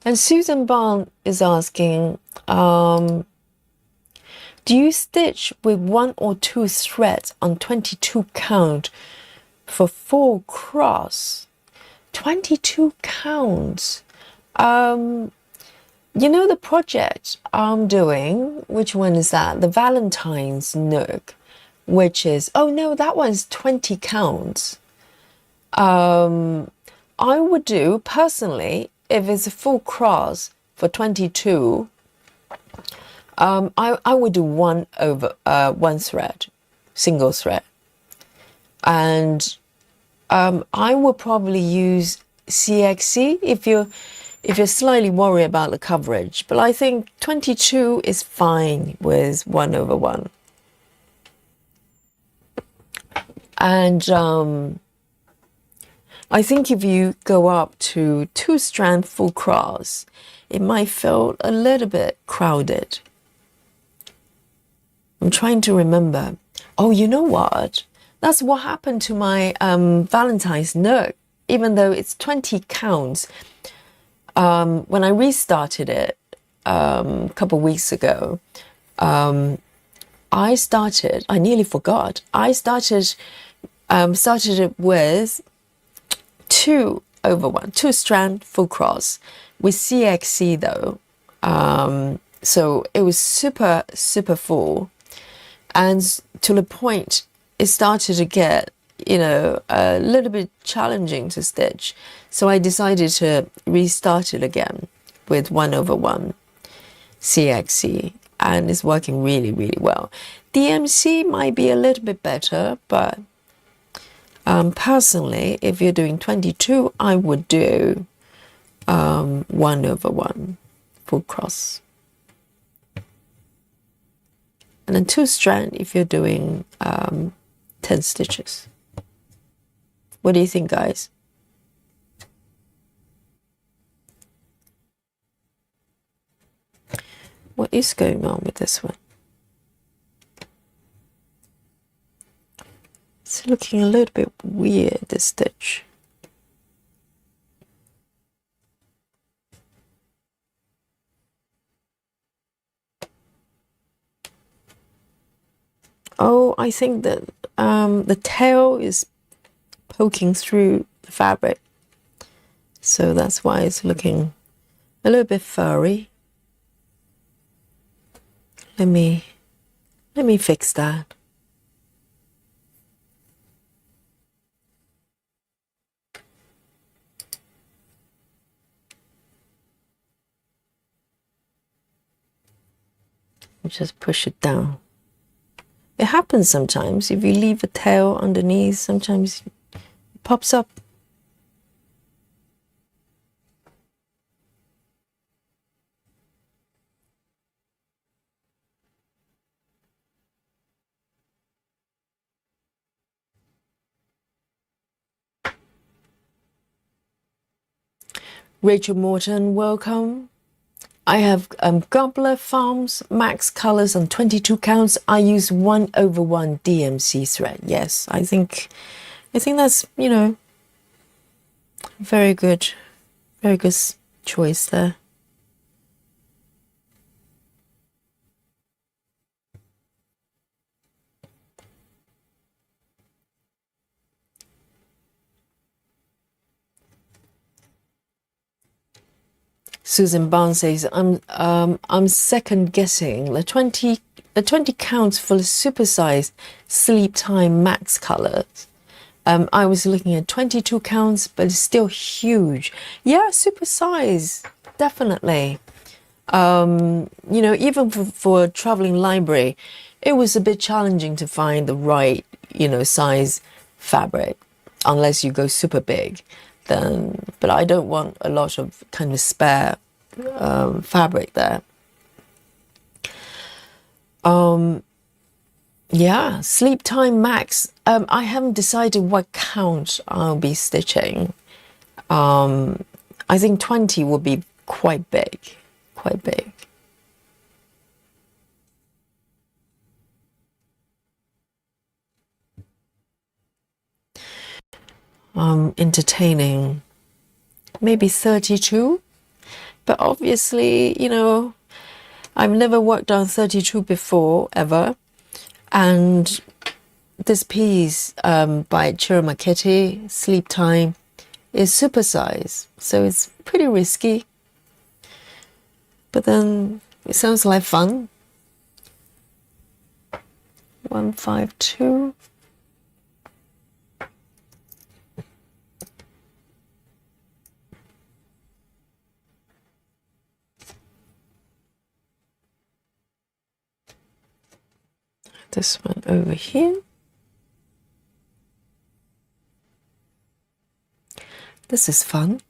And Susan Bond is asking, do you stitch with 1 or 2 threads on 22 count for 4 cross? 22 counts. You know the project I'm doing, which one is that? The Valentine's Nook, which is, oh no, that one's 20 counts. I would do, personally, if it's a full cross for 22, I would do one thread, single thread. And I would probably use CXC if you're slightly worried about the coverage. But I think 22 is fine with 1/1. And I think if you go up to 2-strand full cross, it might feel a little bit crowded. I'm trying to remember. Oh, you know what? That's what happened to my Valentine's Nook. Even though it's 20 counts, when I restarted it a couple of weeks ago, I nearly forgot. I started it with 2/1, 2-strand full cross with CXC though. So it was super, super full. And to the point, it started to get, a little bit challenging to stitch. So I decided to restart it again with 1/1 CXC, and it's working really, really well. DMC might be a little bit better, but personally, if you're doing 22, I would do 1/1 full cross. And then 2-strand if you're doing 10 stitches. What do you think, guys? What is going on with this one? It's looking a little bit weird, this stitch. Oh, I think that the tail is poking through the fabric. So that's why it's looking a little bit furry. Let me fix that. Just push it down. It happens sometimes. If you leave a tail underneath, sometimes it pops up. Rachel Morton, welcome. I have Gobbler Farms Max Colors on 22 counts. I use 1/1 DMC thread. Yes, I think that's, very good choice there. Susan Barnes says, I'm second guessing the 20 counts for the supersized Sleep Time Max colors. I was looking at 22 counts, but it's still huge. Yeah, supersize, definitely. Even for traveling library, it was a bit challenging to find the right, size fabric, unless you go super big. But I don't want a lot of kind of spare fabric there. Yeah, Sleep Time Max. I haven't decided what count I'll be stitching. I think 20 will be quite big, quite big. Entertaining, maybe 32, but obviously, I've never worked on 32 before, ever, and this piece by Chiroma Kitty, Sleep Time, is supersize, so it's pretty risky, but then it sounds like fun. 152. This one over here. This is fun.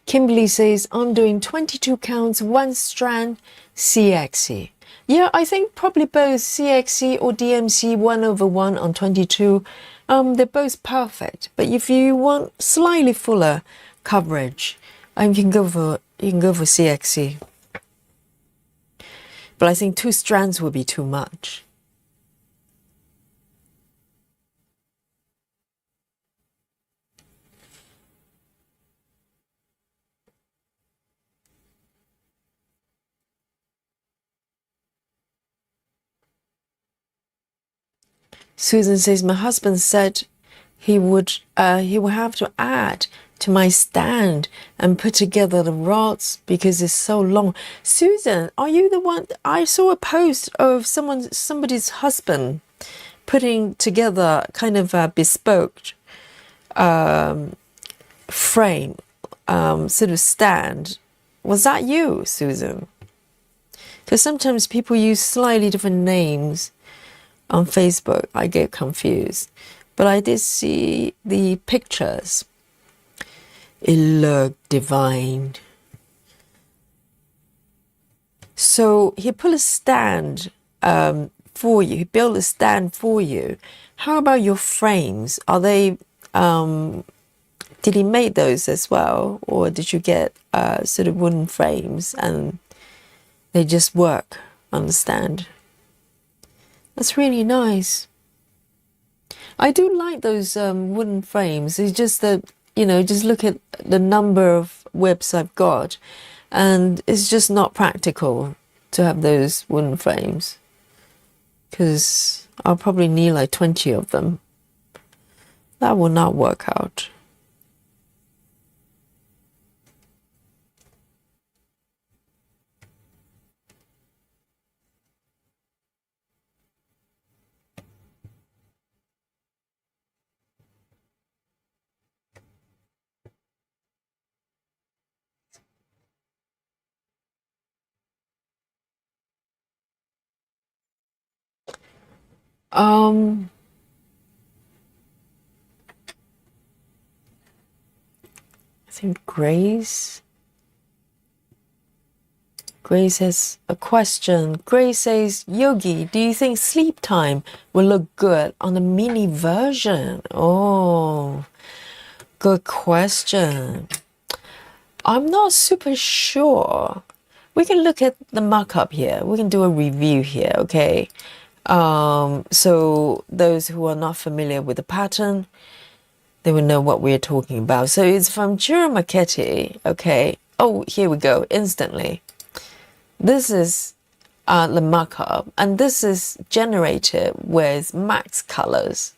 Kimberly says, I'm doing 22 counts, 1 strand, CXC. Yeah, I think probably both CXC or DMC 1/1 on 22. They're both perfect. But if you want slightly fuller coverage, you can go for CXC. But I think 2 strands would be too much. Susan says, my husband said he would have to add to my stand and put together the rods because it's so long. Susan, are you the one? I saw a post of somebody's husband putting together kind of a bespoke frame, sort of stand. Was that you, Susan? Because sometimes people use slightly different names on Facebook. I get confused. But I did see the pictures. It looked divine. So he put a stand for you. He built a stand for you. How about your frames? Are they, did he make those as well? Or did you get sort of wooden frames and they just work on the stand? That's really nice. I do like those wooden frames. It's just that, just look at the number of whips I've got, and it's just not practical to have those wooden frames because I'll probably need like 20 of them. That will not work out. I think Grace has a question. Grace says, Yogi, do you think sleep time will look good on the mini version? Oh, good question. I'm not super sure. We can look at the mock-up here. We can do a review here, okay? So those who are not familiar with the pattern, they will know what we're talking about. So it's from Ciro Marchetti, okay? Oh, here we go, instantly. This is the mock-up, and this is generated with max colors.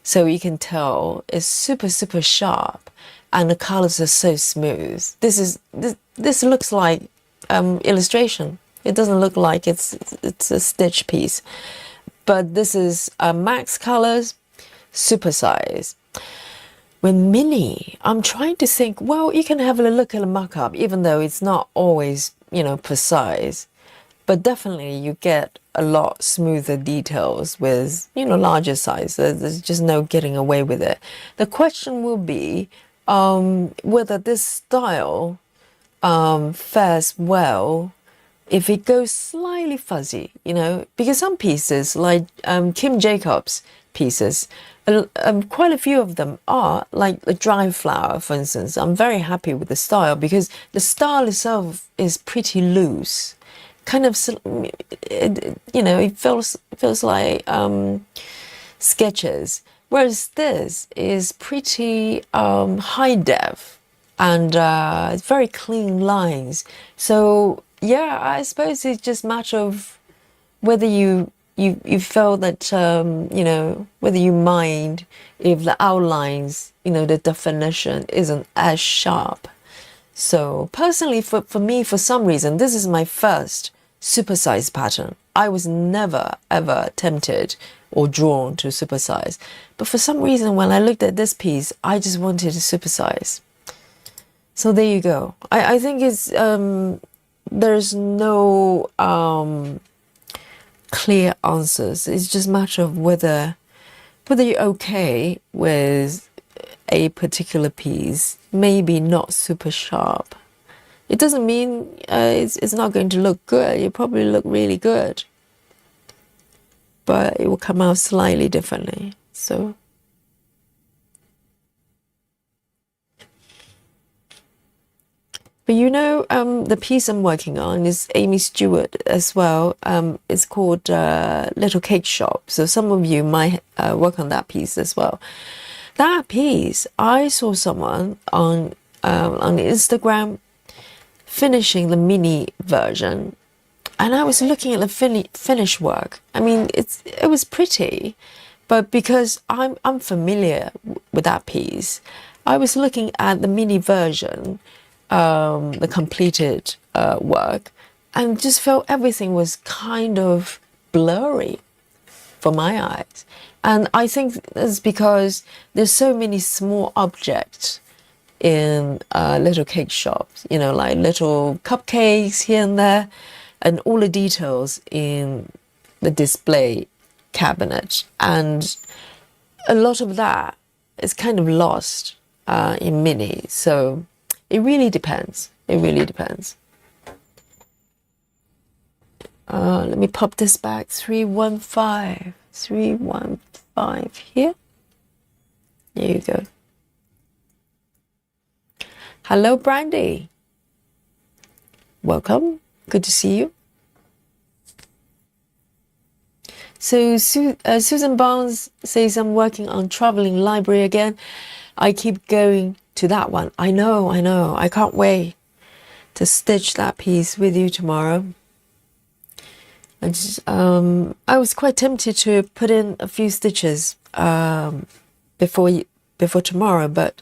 So you can tell it's super, super sharp, and the colors are so smooth. This looks like illustration. It doesn't look like it's a stitch piece. But this is max colors, super size. With mini, I'm trying to think, well, you can have a look at a mock-up, even though it's not always, precise. But definitely you get a lot smoother details with, larger size. There's just no getting away with it. The question will be whether this style fares well if it goes slightly fuzzy, because some pieces, like Kim Jacobs pieces, quite a few of them are like the dry flower, for instance. I'm very happy with the style because the style itself is pretty loose, kind of, it feels like sketches. Whereas this is pretty high def, and it's very clean lines. So yeah, I suppose it's just a matter of whether you feel that you know, whether you mind if the outlines, you know, the definition isn't as sharp. So personally, for me, for some reason, this is my first supersize pattern. I was never ever tempted or drawn to supersize, but for some reason, when I looked at this piece, I just wanted to supersize. So there you go. I think it's there's no clear answers. It's just a matter of whether you're okay with a particular piece, maybe not super sharp. It doesn't mean it's not going to look good. It'll probably look really good, but it will come out slightly differently. So but you know, the piece I'm working on is Aimee Stewart as well. It's called Little Cake Shop. So some of you might work on that piece as well. That piece, I saw someone on Instagram finishing the mini version, and I was looking at the finished work. I mean, it was pretty, but because I'm familiar with that piece, I was looking at the mini version, the completed work, and just felt everything was kind of blurry for my eyes. And I think it's because there's so many small objects in little cake shops, you know, like little cupcakes here and there, and all the details in the display cabinet. And a lot of that is kind of lost in mini. So it really depends. It really depends. Let me pop this back. 315. 315 here. There you go. Hello, Brandy. Welcome. Good to see you. So Susan Barnes says, I'm working on Traveling Library again. I keep going to that one. I know. I can't wait to stitch that piece with you tomorrow. I was quite tempted to put in a few stitches before tomorrow, but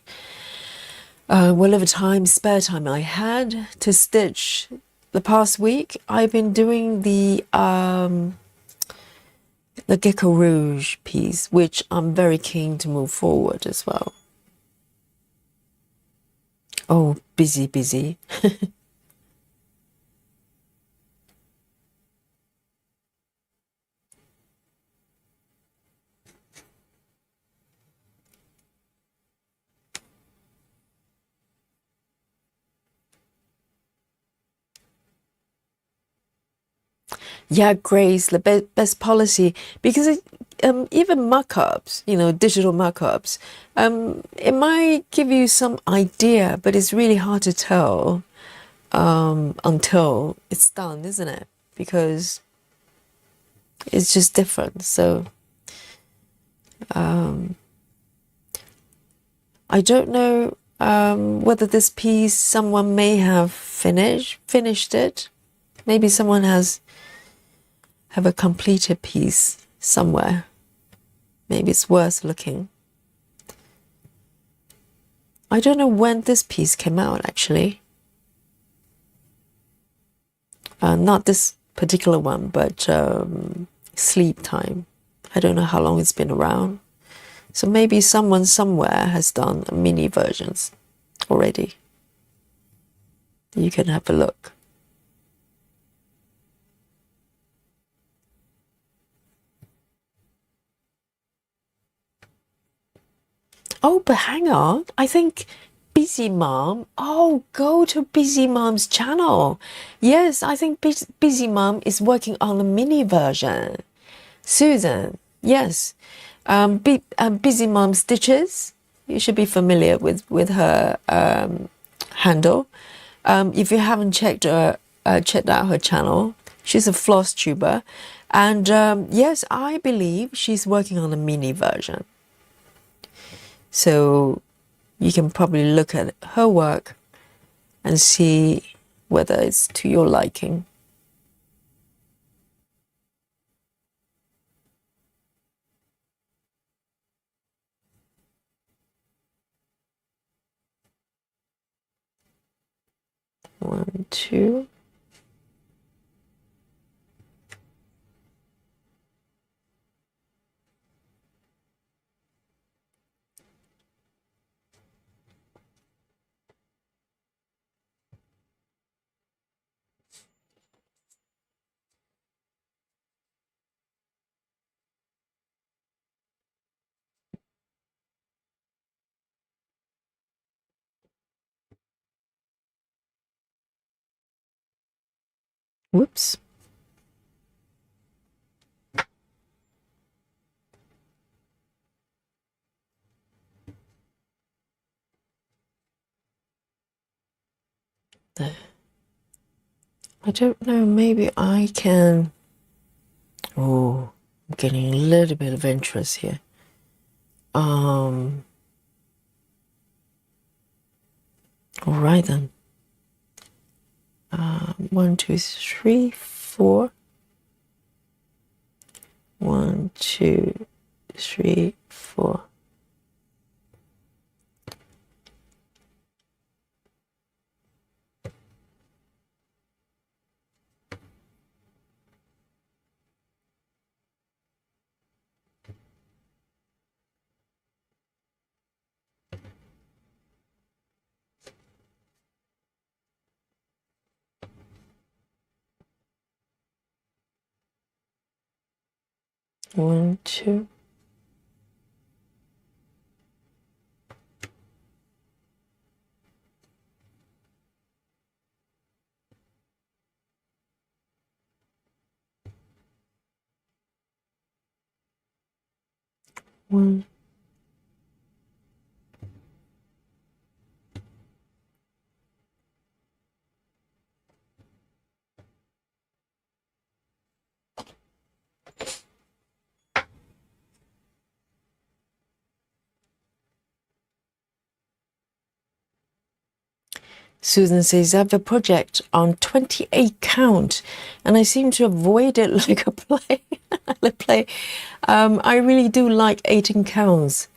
whatever spare time I had to stitch the past week, I've been doing the Gecko Rouge piece, which I'm very keen to move forward as well. Oh, busy. Yeah, Grace, the best policy, because even markups, you know, digital markups, it might give you some idea, but it's really hard to tell until it's done, isn't it? Because it's just different. So I don't know whether this piece someone may have finished it. Maybe someone have a completed piece somewhere. Maybe it's worth looking. I don't know when this piece came out, actually. Not this particular one, but Sleep Time. I don't know how long it's been around. So maybe someone somewhere has done mini versions already. You can have a look. Oh, but hang on. I think Busy Mom. Oh, go to Busy Mom's channel. Yes, I think Busy Mom is working on a mini version. Susan, yes. Busy Mom Stitches. You should be familiar with her handle. If you haven't checked out her channel, she's a floss tuber. And yes, I believe she's working on a mini version. So you can probably look at her work and see whether it's to your liking. One, two. Whoops. There. I don't know, maybe I can... Oh, I'm getting a little bit of interest here. All right then. 1, 2, 3, 4. 1, 2, 3, 4. One, two. One. Susan says, I have a project on 28 count and I seem to avoid it like a play. I really do like 18 counts.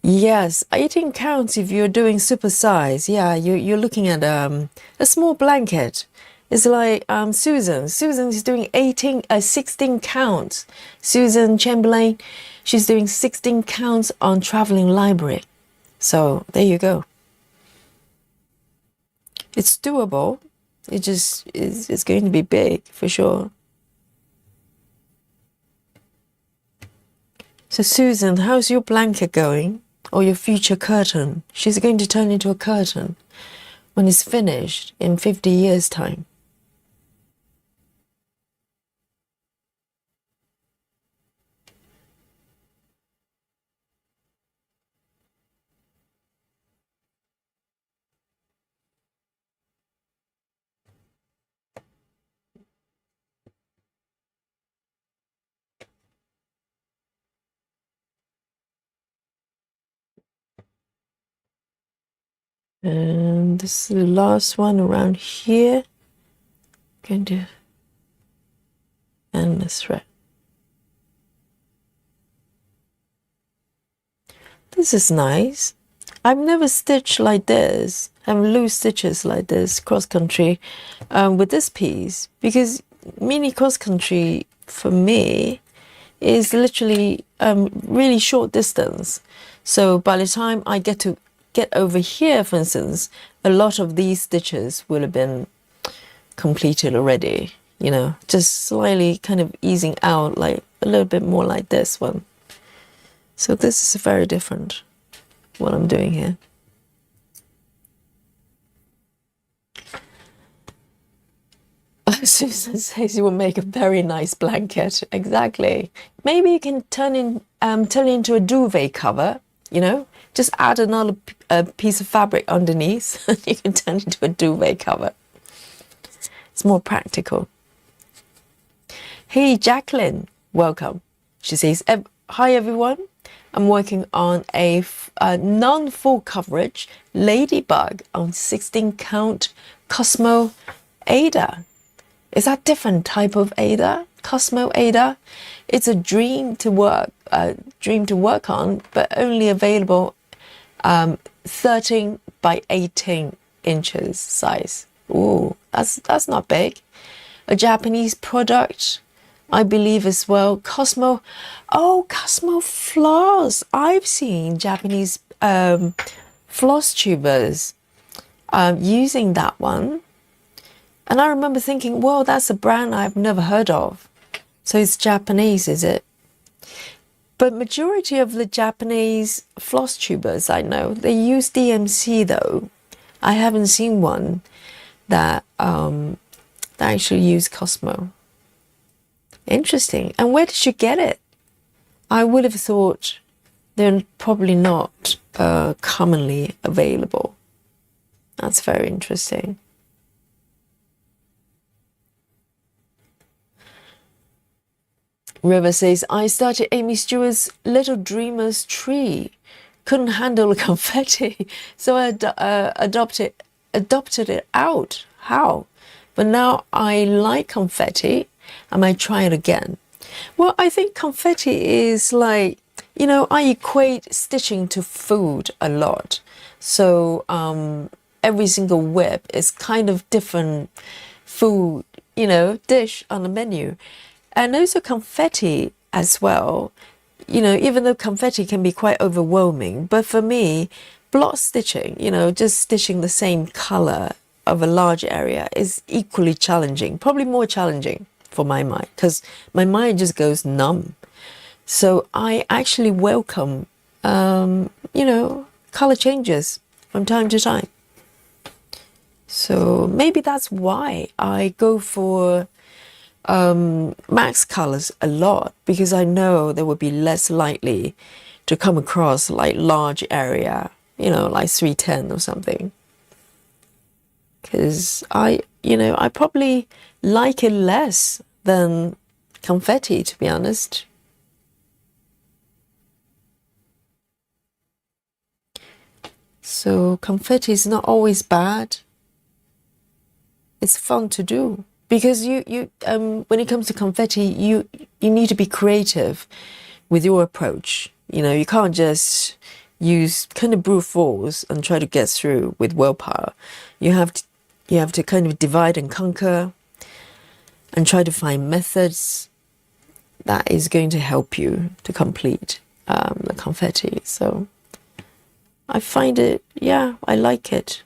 Yes, 18 counts if you're doing super size. Yeah, you're looking at a small blanket. It's like Susan. Susan is doing 16 counts. Susan Chamberlain, she's doing 16 counts on traveling library. So there you go. It's doable. It just it's going to be big for sure. So Susan, how's your blanket going? Or your future curtain? She's going to turn into a curtain when it's finished in 50 years' time. And this is the last one around here. Going to end the thread. This is nice. I've never stitched like this, have loose stitches like this cross country with this piece, because mini cross country for me is literally really short distance. So by the time I get over here, for instance, a lot of these stitches will have been completed already, you know, just slightly kind of easing out, like a little bit more like this one. So this is very different, what I'm doing here. Susan says you will make a very nice blanket. Exactly. Maybe you can turn it into a duvet cover, you know, just add another piece of fabric underneath and you can turn it into a duvet cover. It's more practical. Hey, Jacqueline, welcome. She says, hi everyone. I'm working on a non-full coverage ladybug on 16 count Cosmo Ada. Is that different type of Ada? Cosmo Ada? It's a dream to work on, but only available 13 by 18 inches size. Ooh, that's not big. A Japanese product, I believe as well. Cosmo, oh, Cosmo floss. I've seen Japanese floss tubers using that one. And I remember thinking, well, that's a brand I've never heard of. So it's Japanese, is it? But majority of the Japanese floss tubers I know, they use DMC though. I haven't seen one that actually use Cosmo. Interesting. And where did you get it? I would have thought they're probably not commonly available. That's very interesting. River says, I started Aimee Stewart's Little Dreamers tree. Couldn't handle the confetti, so I adopted it out. How? But now I like confetti. I might try it again. Well, I think confetti is like, I equate stitching to food a lot. So every single whip is kind of different food, dish on the menu. And also confetti as well, even though confetti can be quite overwhelming, but for me, block stitching, just stitching the same color of a large area is equally challenging, probably more challenging for my mind, because my mind just goes numb. So I actually welcome, color changes from time to time. So maybe that's why I go for max colors a lot, because I know they would be less likely to come across like large area, like 310 or something. Because I probably like it less than confetti, to be honest. So confetti is not always bad. It's fun to do. Because when it comes to confetti, you need to be creative with your approach. You can't just use kind of brute force and try to get through with willpower. You have to kind of divide and conquer and try to find methods that is going to help you to complete the confetti. So I find it, yeah, I like it.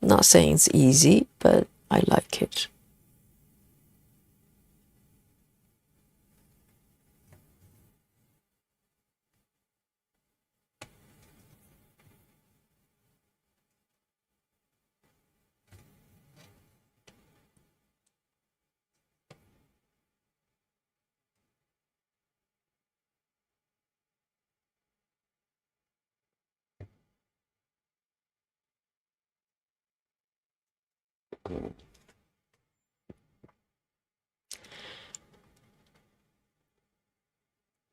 Not saying it's easy, but I like it.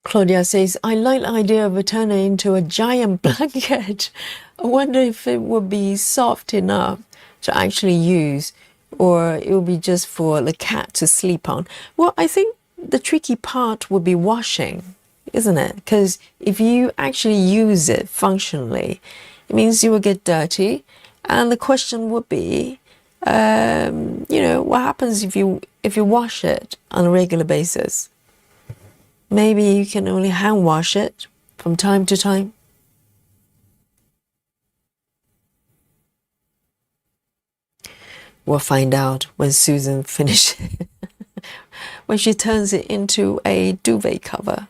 Claudia says, I like the idea of turning it into a giant blanket. I wonder if it would be soft enough to actually use, or it will be just for the cat to sleep on. Well, I think the tricky part would be washing, isn't it? Because if you actually use it functionally, it means you will get dirty. And the question would be, what happens if you wash it on a regular basis? Maybe you can only hand wash it from time to time. We'll find out when Susan finishes, when she turns it into a duvet cover.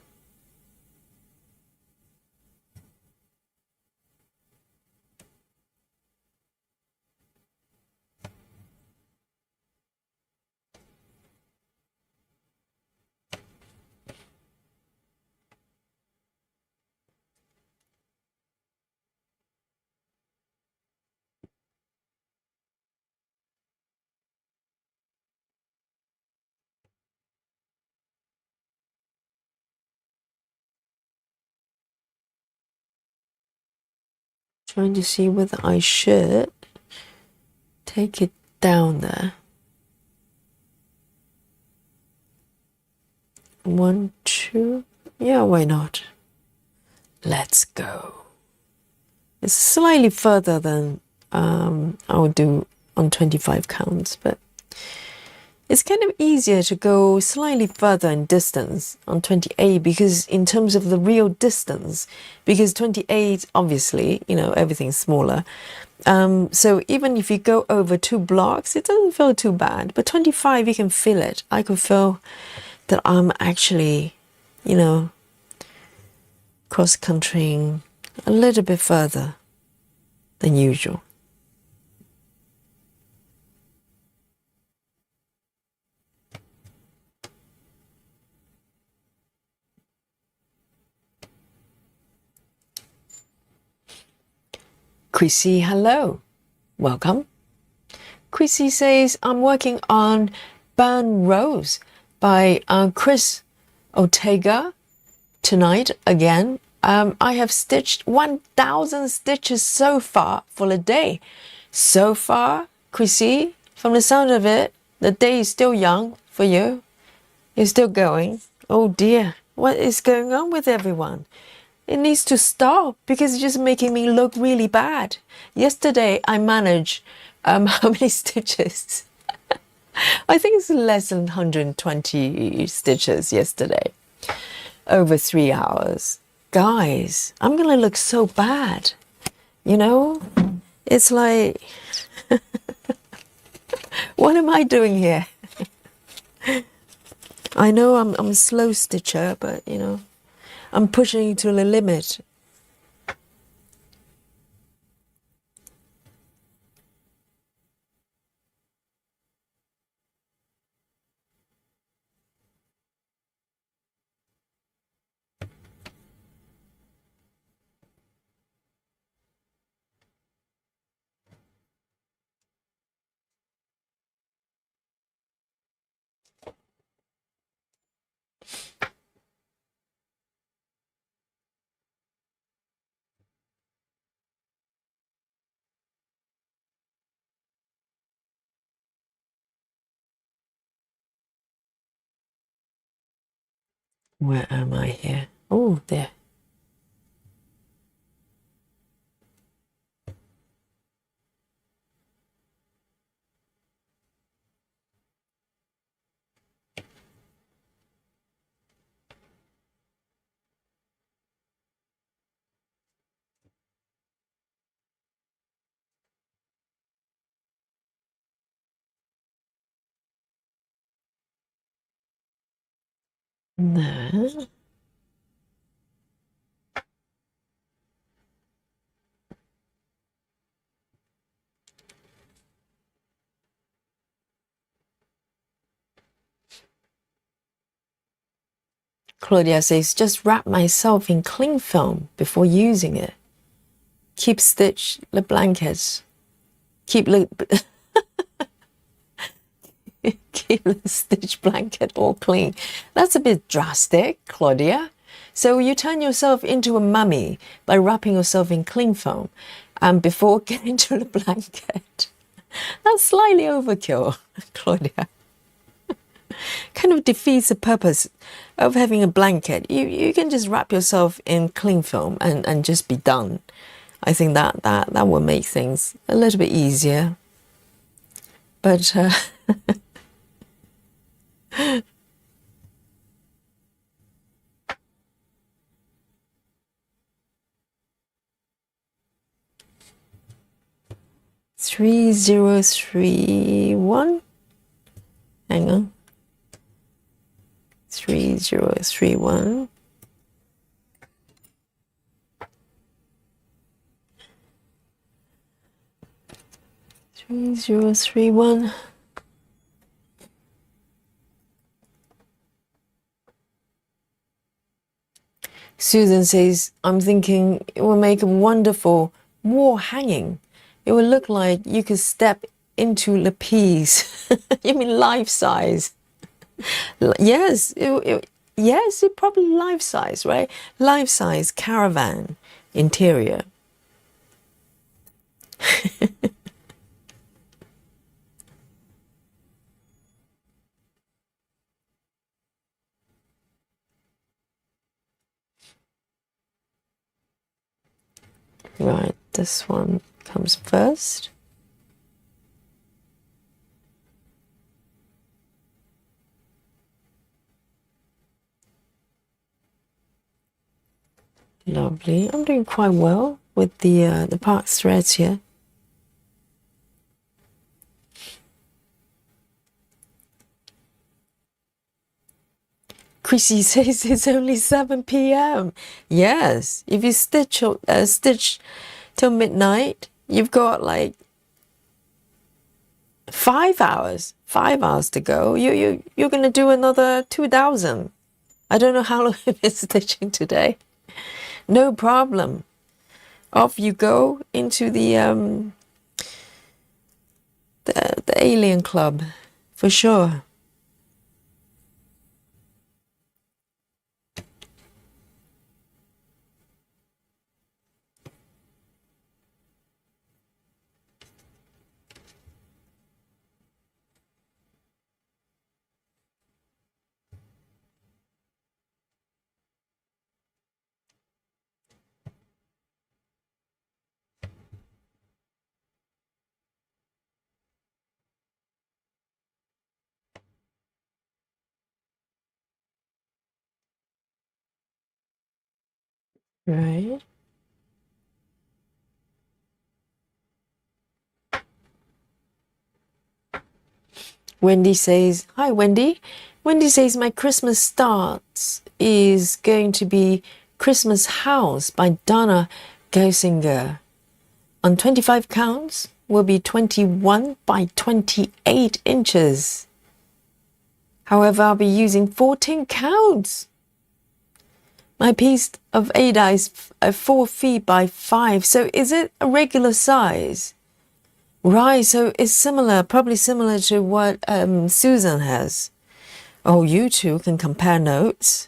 Trying to see whether I should take it down there. 1, 2. Yeah, why not? Let's go. It's slightly further than I would do on 25 counts, but it's kind of easier to go slightly further in distance on 28 because in terms of the real distance, because 28, obviously, you know, everything's smaller. So even if you go over 2 blocks, it doesn't feel too bad. But 25, you can feel it. I could feel that I'm actually, you know, cross-countrying a little bit further than usual. Chrissy, hello. Welcome. Chrissy says, I'm working on Burn Rose by Chris Ortega tonight again. I have stitched 1,000 stitches so far for the day. So far, Chrissy, from the sound of it, the day is still young for you. It's still going. Oh dear, what is going on with everyone? It needs to stop because it's just making me look really bad. Yesterday, I managed, how many stitches? I think it's less than 120 stitches yesterday. Over 3 hours. Guys, I'm going to look so bad. You know? It's like, what am I doing here? I know I'm a slow stitcher, but, you know, I'm pushing to the limit. Where am I here? Oh, there. There. Claudia says, just wrap myself in cling film before using it. Keep stitch the blankets. Keep the keep the stitch blanket all clean. That's a bit drastic, Claudia. So you turn yourself into a mummy by wrapping yourself in cling foam before getting to the blanket. That's slightly overkill, Claudia. Kind of defeats the purpose of having a blanket. You can just wrap yourself in cling film and just be done. I think that will make things a little bit easier. But 3031. Hang on. 3031. Three zero three one. Susan says, I'm thinking it will make a wonderful wall hanging. It will look like you could step into the piece. You mean life size? Yes, yes, it probably life size, right? Life size caravan interior. Right, this one comes first. Lovely. I'm doing quite well with the part threads here. Chrissy says it's only 7 p.m. Yes, if you stitch till midnight, you've got like 5 hours. 5 hours to go. You're gonna do another 2,000. I don't know how long you've been stitching today. No problem. Off you go into the alien club for sure. Right. Wendy says, hi Wendy. Wendy says my Christmas starts is going to be Christmas House by Donna Gosinger. On 25 counts will be 21 by 28 inches. However, I'll be using 14 counts. My piece of Ada is 4 feet by 5. So is it a regular size? Right, so it's similar, probably similar to what Susan has. Oh, you two can compare notes.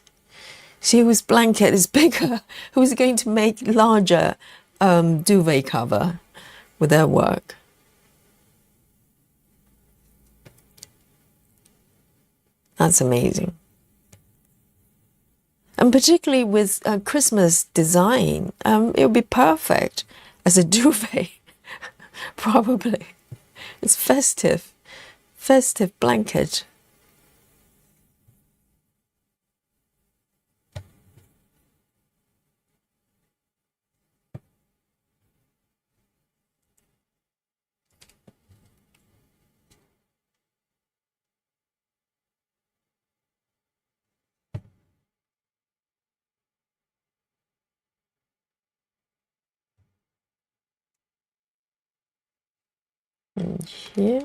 See whose blanket is bigger, who's going to make larger duvet cover with their work. That's amazing. And particularly with Christmas design, it would be perfect as a duvet. Probably. It's festive blanket. And here.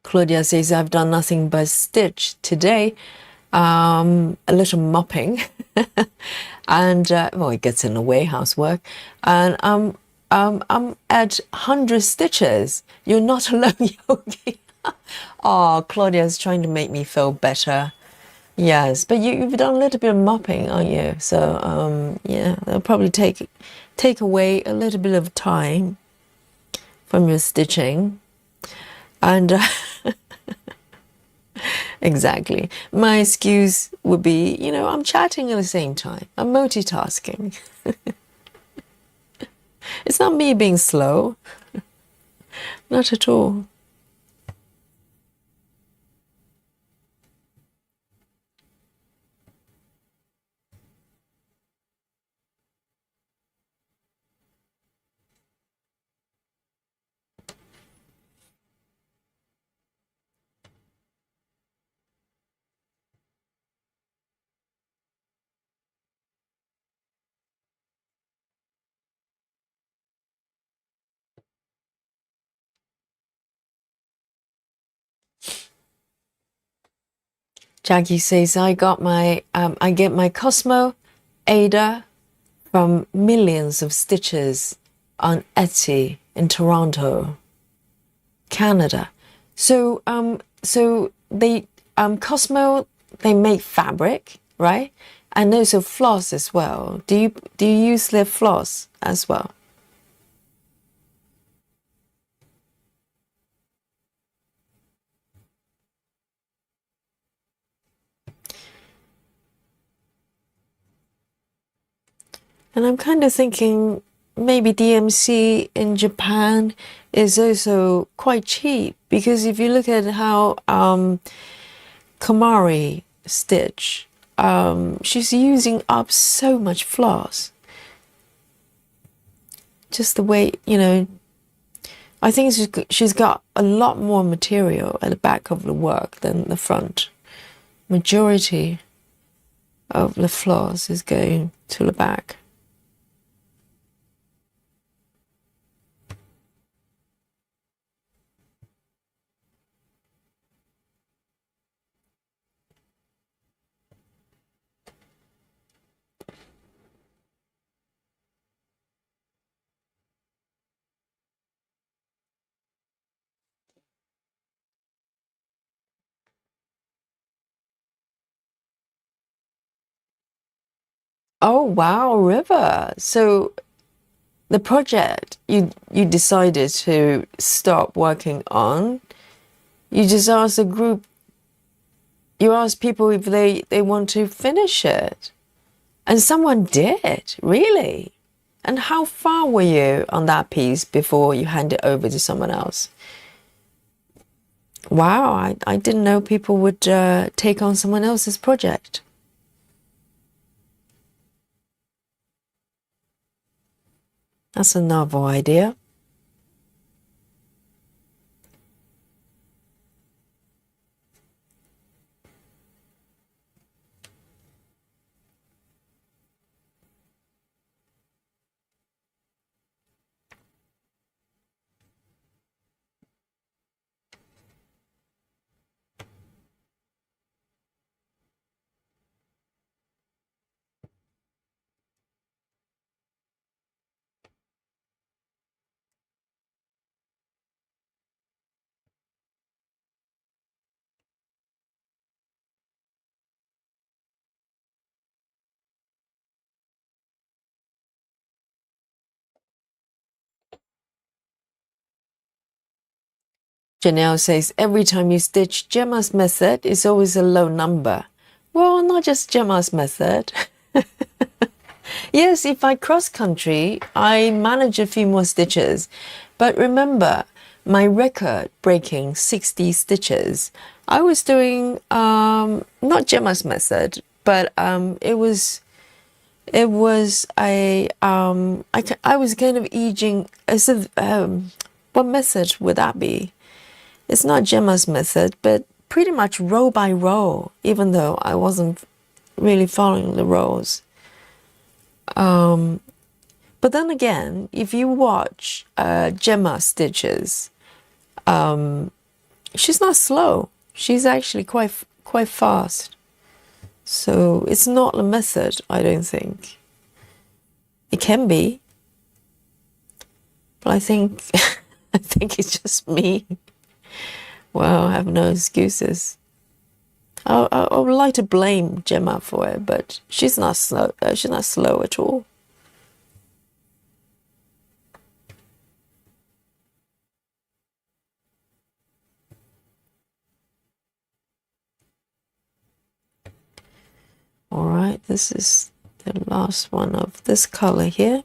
Claudia says, I've done nothing but stitch today. A little mopping. And, well, it gets in the way, housework. And I'm at 100 stitches. You're not alone, Yogi. Oh, Claudia's trying to make me feel better. Yes, but you've done a little bit of mopping, aren't you? So, yeah, that'll probably take away a little bit of time from your stitching. And exactly. My excuse would be, I'm chatting at the same time. I'm multitasking. It's not me being slow. Not at all. Jackie says, I get my Cosmo Ada from millions of stitches on Etsy in Toronto, Canada. So they Cosmo, they make fabric, right? And also floss as well. Do you use lip floss as well? And I'm kind of thinking maybe DMC in Japan is also quite cheap, because if you look at how Kamari stitch, she's using up so much floss. Just the way, I think she's got a lot more material at the back of the work than the front. Majority of the floss is going to the back. Oh wow, River. So the project you decided to stop working on, you just asked the group, you asked people if they want to finish it. And someone did, really? And how far were you on that piece before you hand it over to someone else? Wow, I didn't know people would take on someone else's project. That's a novel idea. Janelle says, every time you stitch Gemma's method, it's always a low number. Well, not just Gemma's method. Yes, if I cross country, I manage a few more stitches. But remember, my record breaking 60 stitches, I was doing not Gemma's method, but it was I was kind of edging as if what method would that be? It's not Gemma's method, but pretty much row by row, even though I wasn't really following the rows. But then again, if you watch Gemma stitches, she's not slow. She's actually quite fast. So it's not the method, I don't think. It can be, but I think I think it's just me. Well, I have no excuses. I would like to blame Gemma for it, but she's not slow. She's not slow at all. All right, this is the last one of this color here.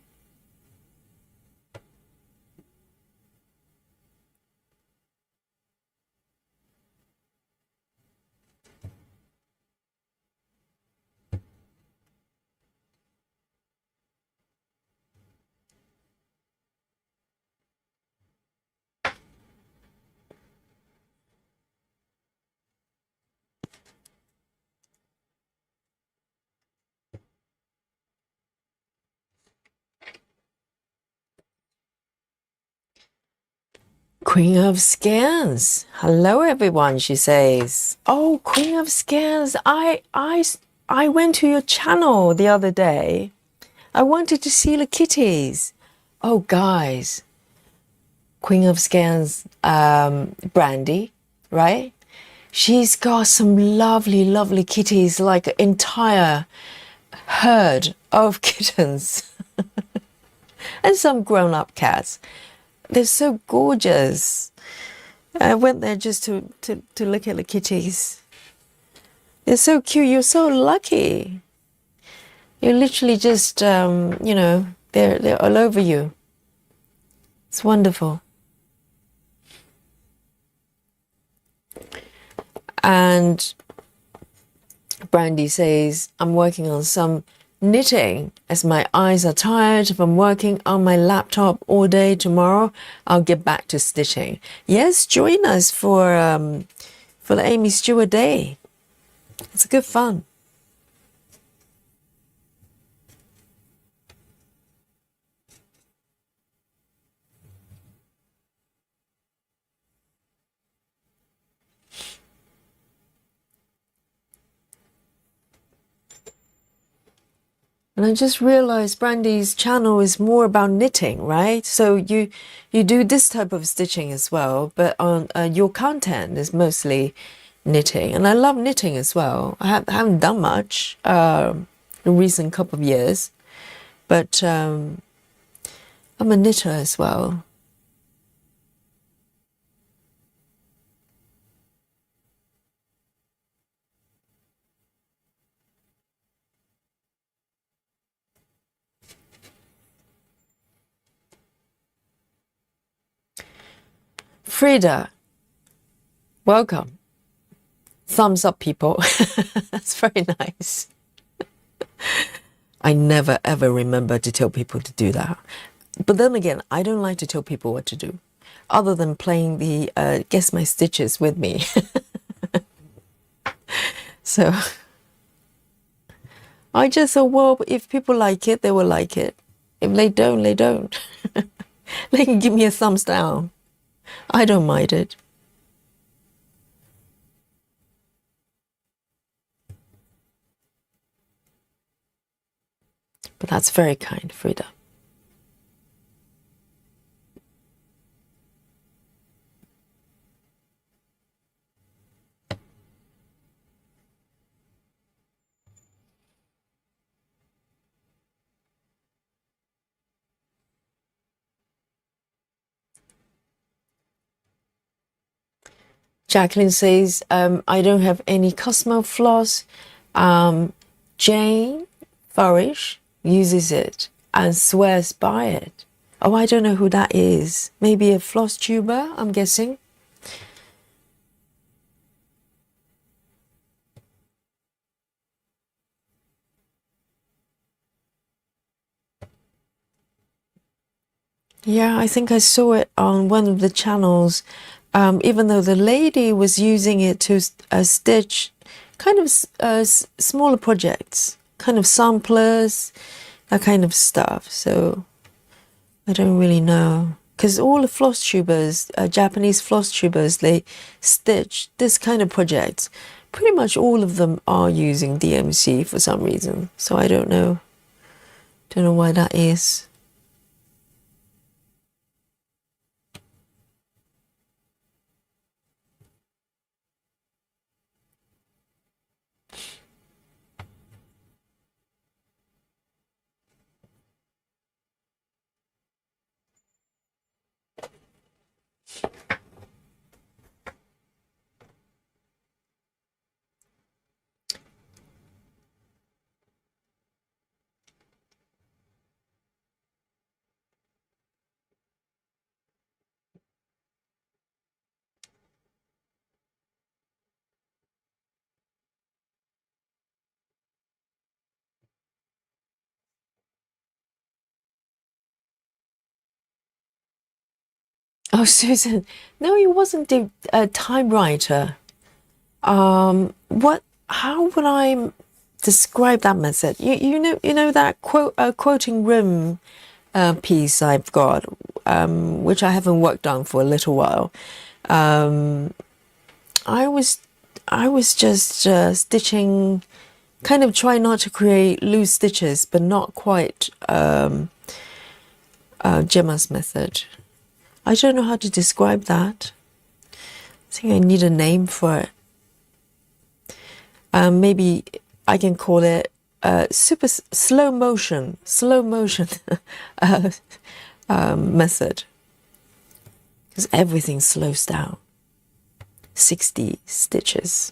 Queen of Skeins. Hello, everyone, she says. Oh, Queen of Skeins. I went to your channel the other day. I wanted to see the kitties. Oh, guys. Queen of Skeins, Brandy, right? She's got some lovely, lovely kitties, like entire herd of kittens and some grown-up cats. They're so gorgeous. I went there just to look at the kitties. They're so cute. You're so lucky. You're literally just, you know, they're all over you. It's wonderful. And Brandy says, I'm working on some knitting as my eyes are tired. If I'm working on my laptop all day tomorrow, I'll get back to stitching. Yes, join us for the Aimee Stewart Day. It's good fun. And I just realized Brandy's channel is more about knitting, right? So you do this type of stitching as well, but on your content is mostly knitting. And I love knitting as well. I haven't done much the recent couple of years, but I'm a knitter as well. Frida, welcome. Thumbs up, people. That's very nice. I never ever remember to tell people to do that. But then again, I don't like to tell people what to do, other than playing the Guess My Stitches with me. So I just thought, well, if people like it, they will like it. If they don't, they don't. They can give me a thumbs down. I don't mind it. But that's very kind, Frida. Jacqueline says, I don't have any Cosmo floss. Jane Farish uses it and swears by it. Oh, I don't know who that is. Maybe a floss tuber, I'm guessing. Yeah, I think I saw it on one of the channels. Even though the lady was using it to stitch kind of smaller projects, kind of samplers, that kind of stuff. So I don't really know. Because all the floss tubers, Japanese floss tubers, they stitch this kind of projects. Pretty much all of them are using DMC for some reason. So I don't know. Don't know why that is. Oh, Susan, no, he wasn't the typewriter. What? How would I describe that method? You know that quoting room piece I've got, which I haven't worked on for a little while. I was just stitching, kind of trying not to create loose stitches, but not quite Gemma's method. I don't know how to describe that. I think I need a name for it. Maybe I can call it super slow motion method, because everything slows down. 60 stitches.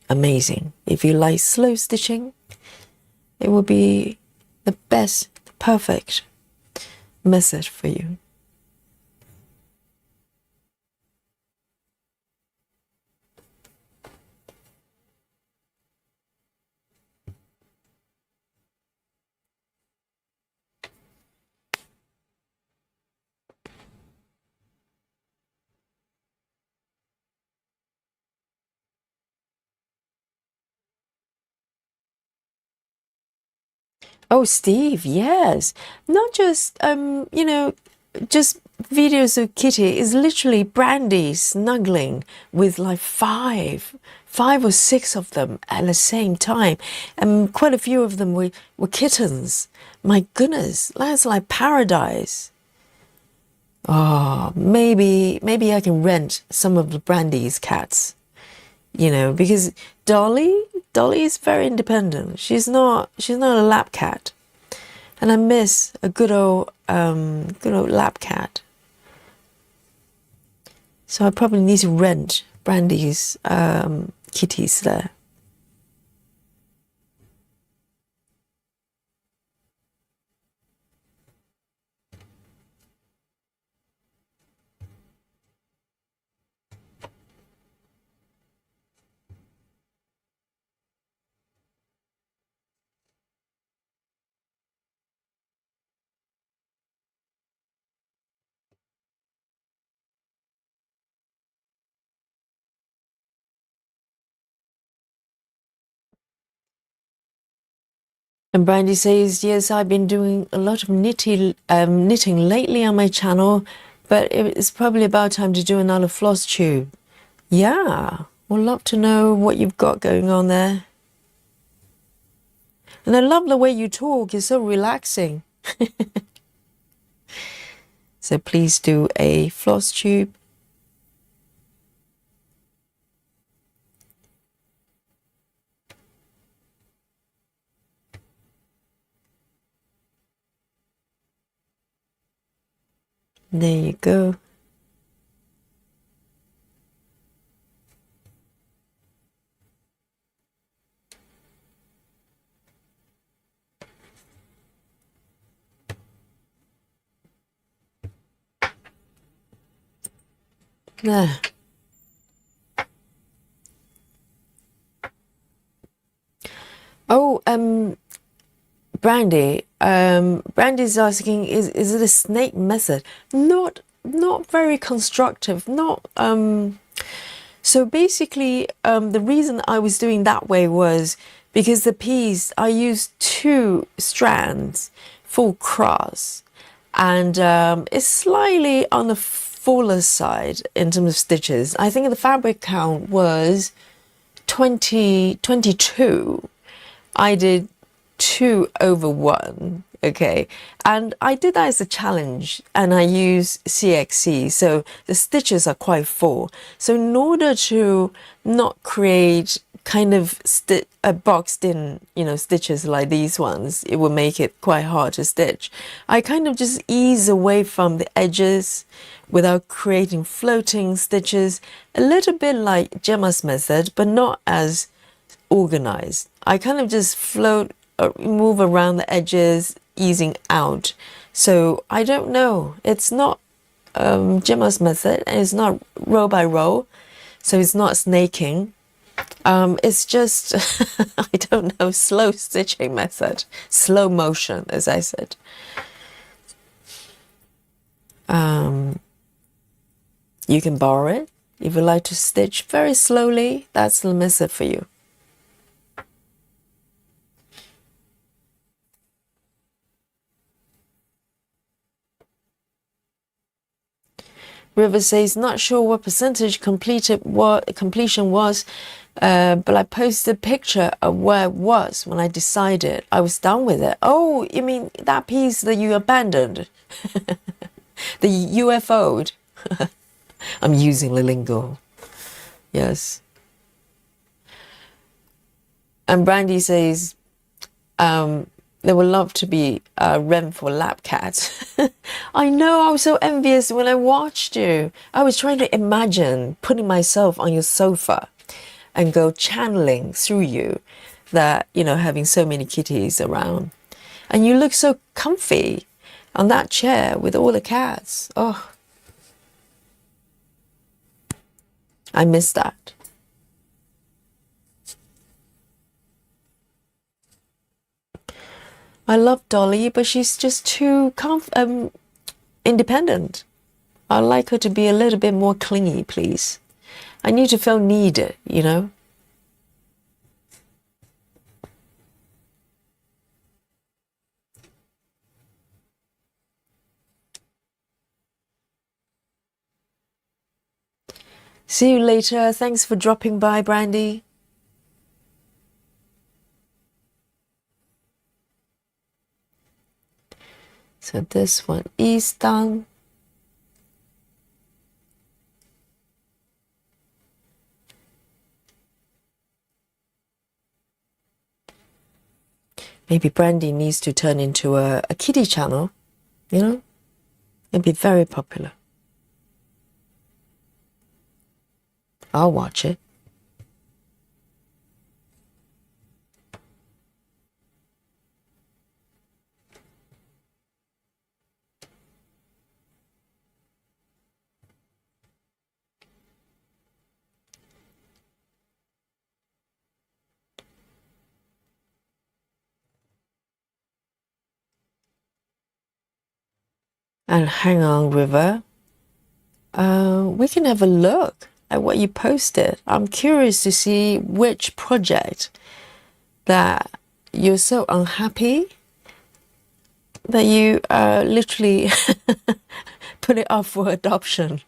Amazing. If you like slow stitching, it will be the best, perfect method for you. Oh, Steve, yes. Not just, just videos of Kitty. It's literally Brandy snuggling with like five or six of them at the same time. And quite a few of them were kittens. My goodness, that's like paradise. Oh, maybe I can rent some of the Brandy's cats, because Dolly is very independent. She's not a lap cat, and I miss a good old lap cat. So I probably need to rent Brandy's kitties there. And Brandy says, yes, I've been doing a lot of knitting lately on my channel, but it's probably about time to do another floss tube. Yeah, we'd love to know what you've got going on there. And I love the way you talk, it's so relaxing. So please do a floss tube. There you go. There. Oh, Brandy. Brandy's asking, is it a snake method? Not very constructive. Not So basically, the reason I was doing that way was because the piece I used 2 strands full cross, and it's slightly on the fuller side in terms of stitches. I think the fabric count was 22. I did 2 over 1, okay, and I did that as a challenge, and I use CXC, so the stitches are quite full. So in order to not create kind of boxed in, stitches like these ones, it will make it quite hard to stitch. I kind of just ease away from the edges without creating floating stitches, a little bit like Gemma's method, but not as organized. I kind of just move around the edges, easing out. So I don't know. It's not Gemma's method, and it's not row by row, so it's not snaking. It's just I don't know, slow stitching method, slow motion, as I said. You can borrow it if you like to stitch very slowly. That's the method for you. River says, not sure what percentage completion was, but I posted a picture of where it was when I decided I was done with it. Oh, you mean that piece that you abandoned? The UFO'd. I'm using the lingo. Yes. And Brandy says, they would love to be rent for lap cats. I know, I was so envious when I watched you. I was trying to imagine putting myself on your sofa and go channeling through you that, you know, having so many kitties around. And you look so comfy on that chair with all the cats. Oh, I miss that. I love Dolly, but she's just too independent. I'd like her to be a little bit more clingy, please. I need to feel needed, you know? See you later. Thanks for dropping by, Brandy. So this one is done. Maybe Brandy needs to turn into a kiddie channel, you know? It'd be very popular. I'll watch it. And hang on, River. We can have a look at what you posted. I'm curious to see which project that you're so unhappy that you literally put it up for adoption.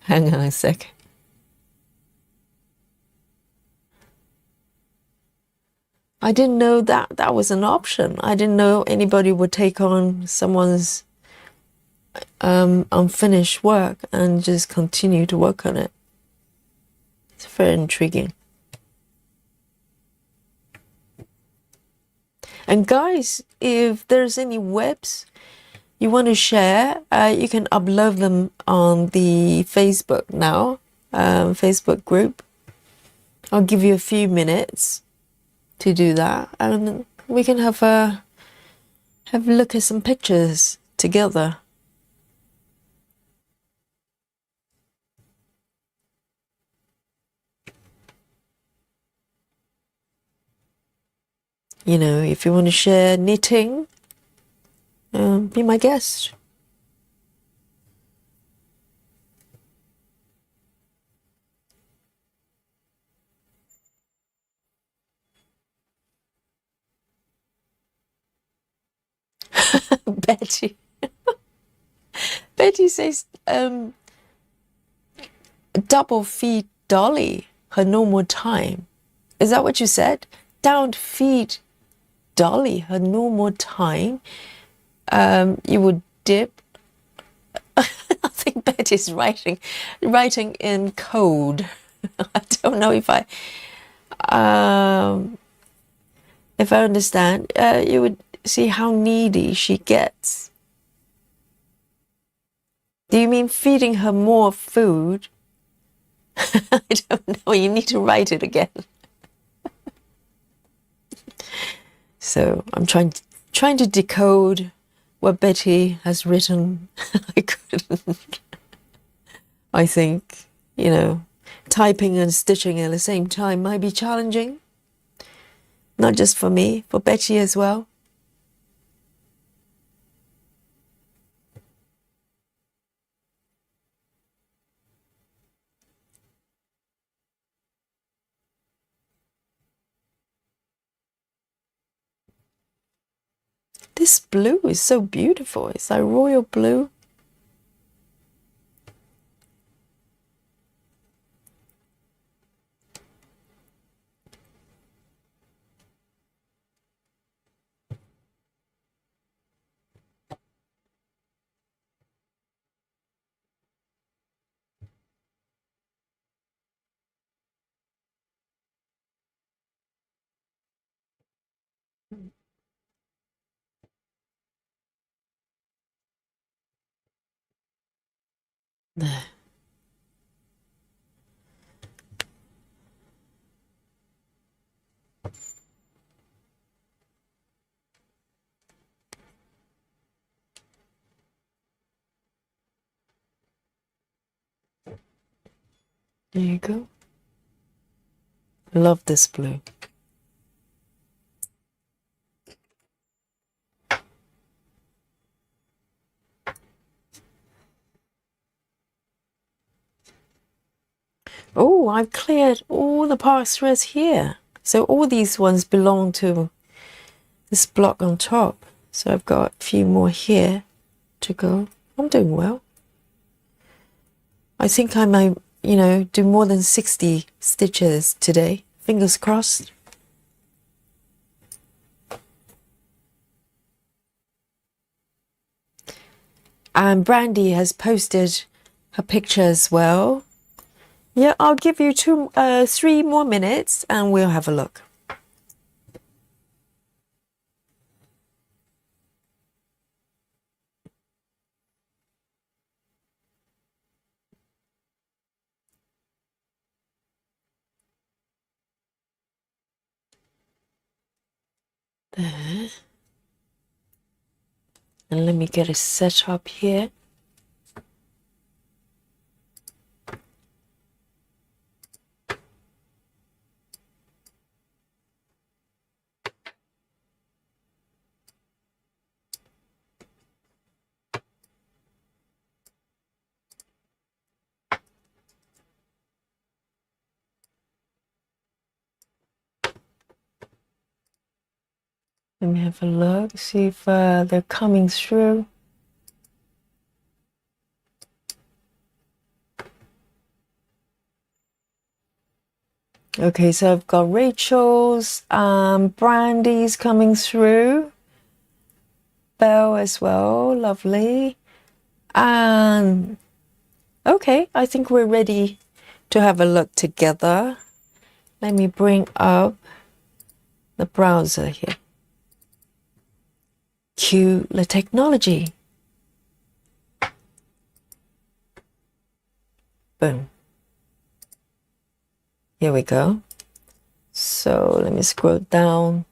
Hang on a sec. I didn't know that that was an option. I didn't know anybody would take on someone's unfinished work and just continue to work on it. It's very intriguing. And guys, if there's any webs you want to share, you can upload them on the Facebook now, Facebook group. I'll give you a few minutes to do that, and we can have a look at some pictures together. You know, if you want to share knitting, be my guest. Betty. Betty says, double feed Dolly her normal time. Is that what you said? Don't feed Dolly her normal time. You would dip. I think Betty's writing in code. I don't know if I understand. You would see how needy she gets. Do you mean feeding her more food? I don't know. You need to write it again. So I'm trying to decode what Betty has written. I couldn't. I think, you know, typing and stitching at the same time might be challenging. Not just for me, for Betty as well. This blue is so beautiful. It's like royal blue. There. There you go. Love this blue. Oh, I've cleared all the park here. So all these ones belong to this block on top. So I've got a few more here to go. I'm doing well. I think I might, do more than 60 stitches today. Fingers crossed. And Brandy has posted her picture as well. Yeah, I'll give you 3 more minutes and we'll have a look. There. And let me get it set up here. Let me have a look, see if they're coming through. Okay, so I've got Rachel's, Brandy's coming through. Belle as well, lovely. And okay, I think we're ready to have a look together. Let me bring up the browser here. Cue the technology. Boom. Here we go. So let me scroll down.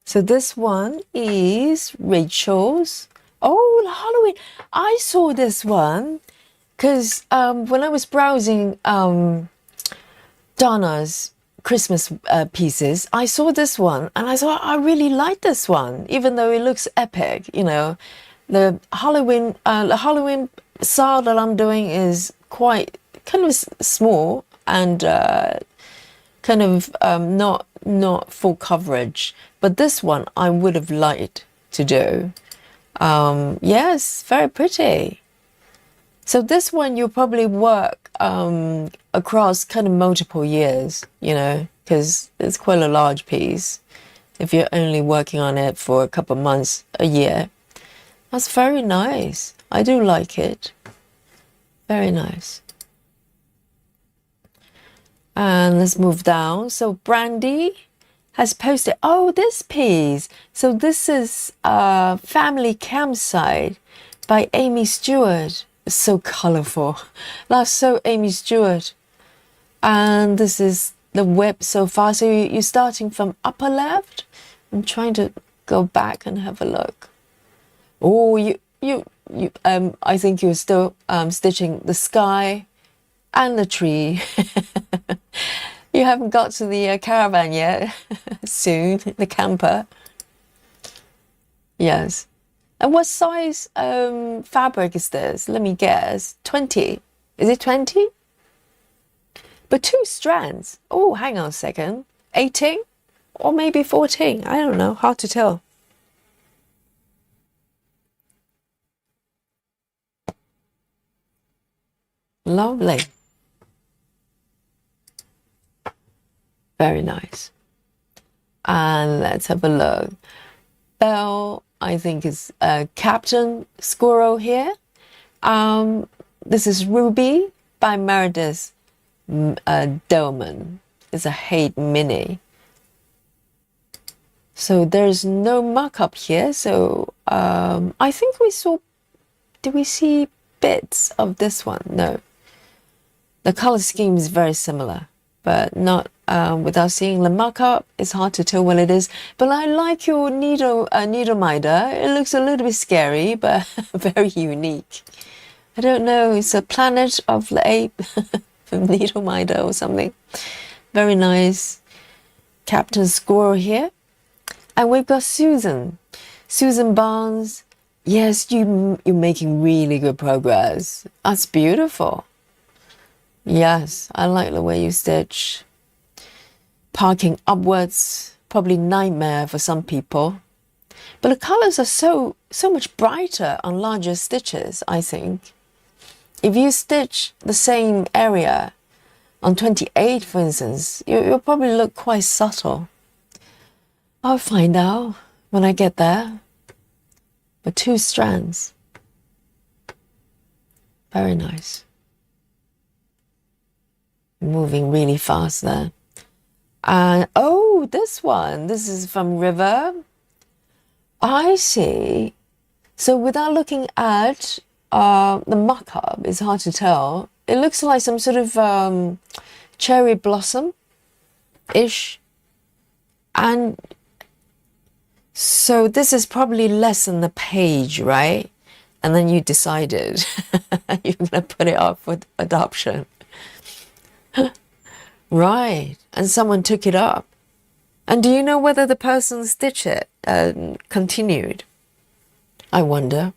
So this one is Rachel's. Oh, Halloween. I saw this one because when I was browsing Donna's Christmas pieces, I saw this one and I thought I really like this one, even though it looks epic. The Halloween style that I'm doing is quite kind of small and kind of not full coverage, but this one I would have liked to do. Yes, very pretty. So this one you'll probably work across kind of multiple years, because it's quite a large piece. If you're only working on it for a couple of months, a year, that's very nice. I do like it. Very nice. And let's move down. So Brandy has posted, oh, this piece. So this is Family Campsite by Aimee Stewart. It's so colorful. That's so Aimee Stewart. And this is the web so far. So you're starting from upper left. I'm trying to go back and have a look. Oh, I think you're still stitching the sky and the tree. You haven't got to the caravan yet. Soon, the camper. Yes. And what size fabric is this? Let me guess. 20. Is it 20? But 2 strands. Oh, hang on a second. 18? Or maybe 14. I don't know. Hard to tell. Lovely. Very nice. And let's have a look. Belle, I think, is Captain Squirrel here. This is Ruby by Meredith Dolman. It's a Hate Mini. So there's no markup here. So I think we saw, did we see bits of this one? No. The color scheme is very similar, but not without seeing the markup. It's hard to tell what it is. But I like your needle minder. It looks a little bit scary, but very unique. I don't know. It's a Planet of the Ape needle minder or something. Very nice. Captain Squirrel here. And we've got Susan Barnes. Yes, you're making really good progress. That's beautiful. Yes, I like the way you stitch. Parking upwards, probably nightmare for some people. But the colors are so much brighter on larger stitches, I think. If you stitch the same area on 28, for instance, you'll probably look quite subtle. I'll find out when I get there. But 2 strands. Very nice. Moving really fast there. And oh, this one. This is from River. I see. So without looking at the mock-up, it's hard to tell. It looks like some sort of cherry blossom-ish. And so this is probably less than the page, right? And then you decided you're going to put it up for adoption. Right. And someone took it up. And do you know whether the person stitched it and continued? I wonder.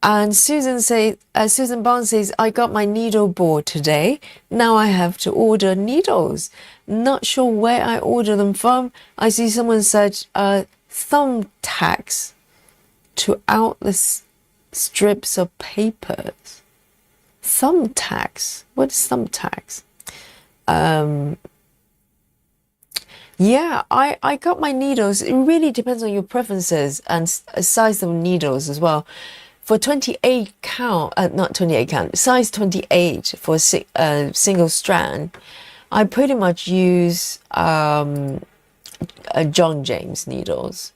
And Susan Barnes says, I got my needle board today. Now I have to order needles. Not sure where I order them from. I see someone said thumbtacks to out the strips of papers. Thumbtacks? What is thumbtacks? Yeah, I got my needles. It really depends on your preferences and size of needles as well. For 28 count, not 28 count, size 28 for a single strand, I pretty much use John James needles.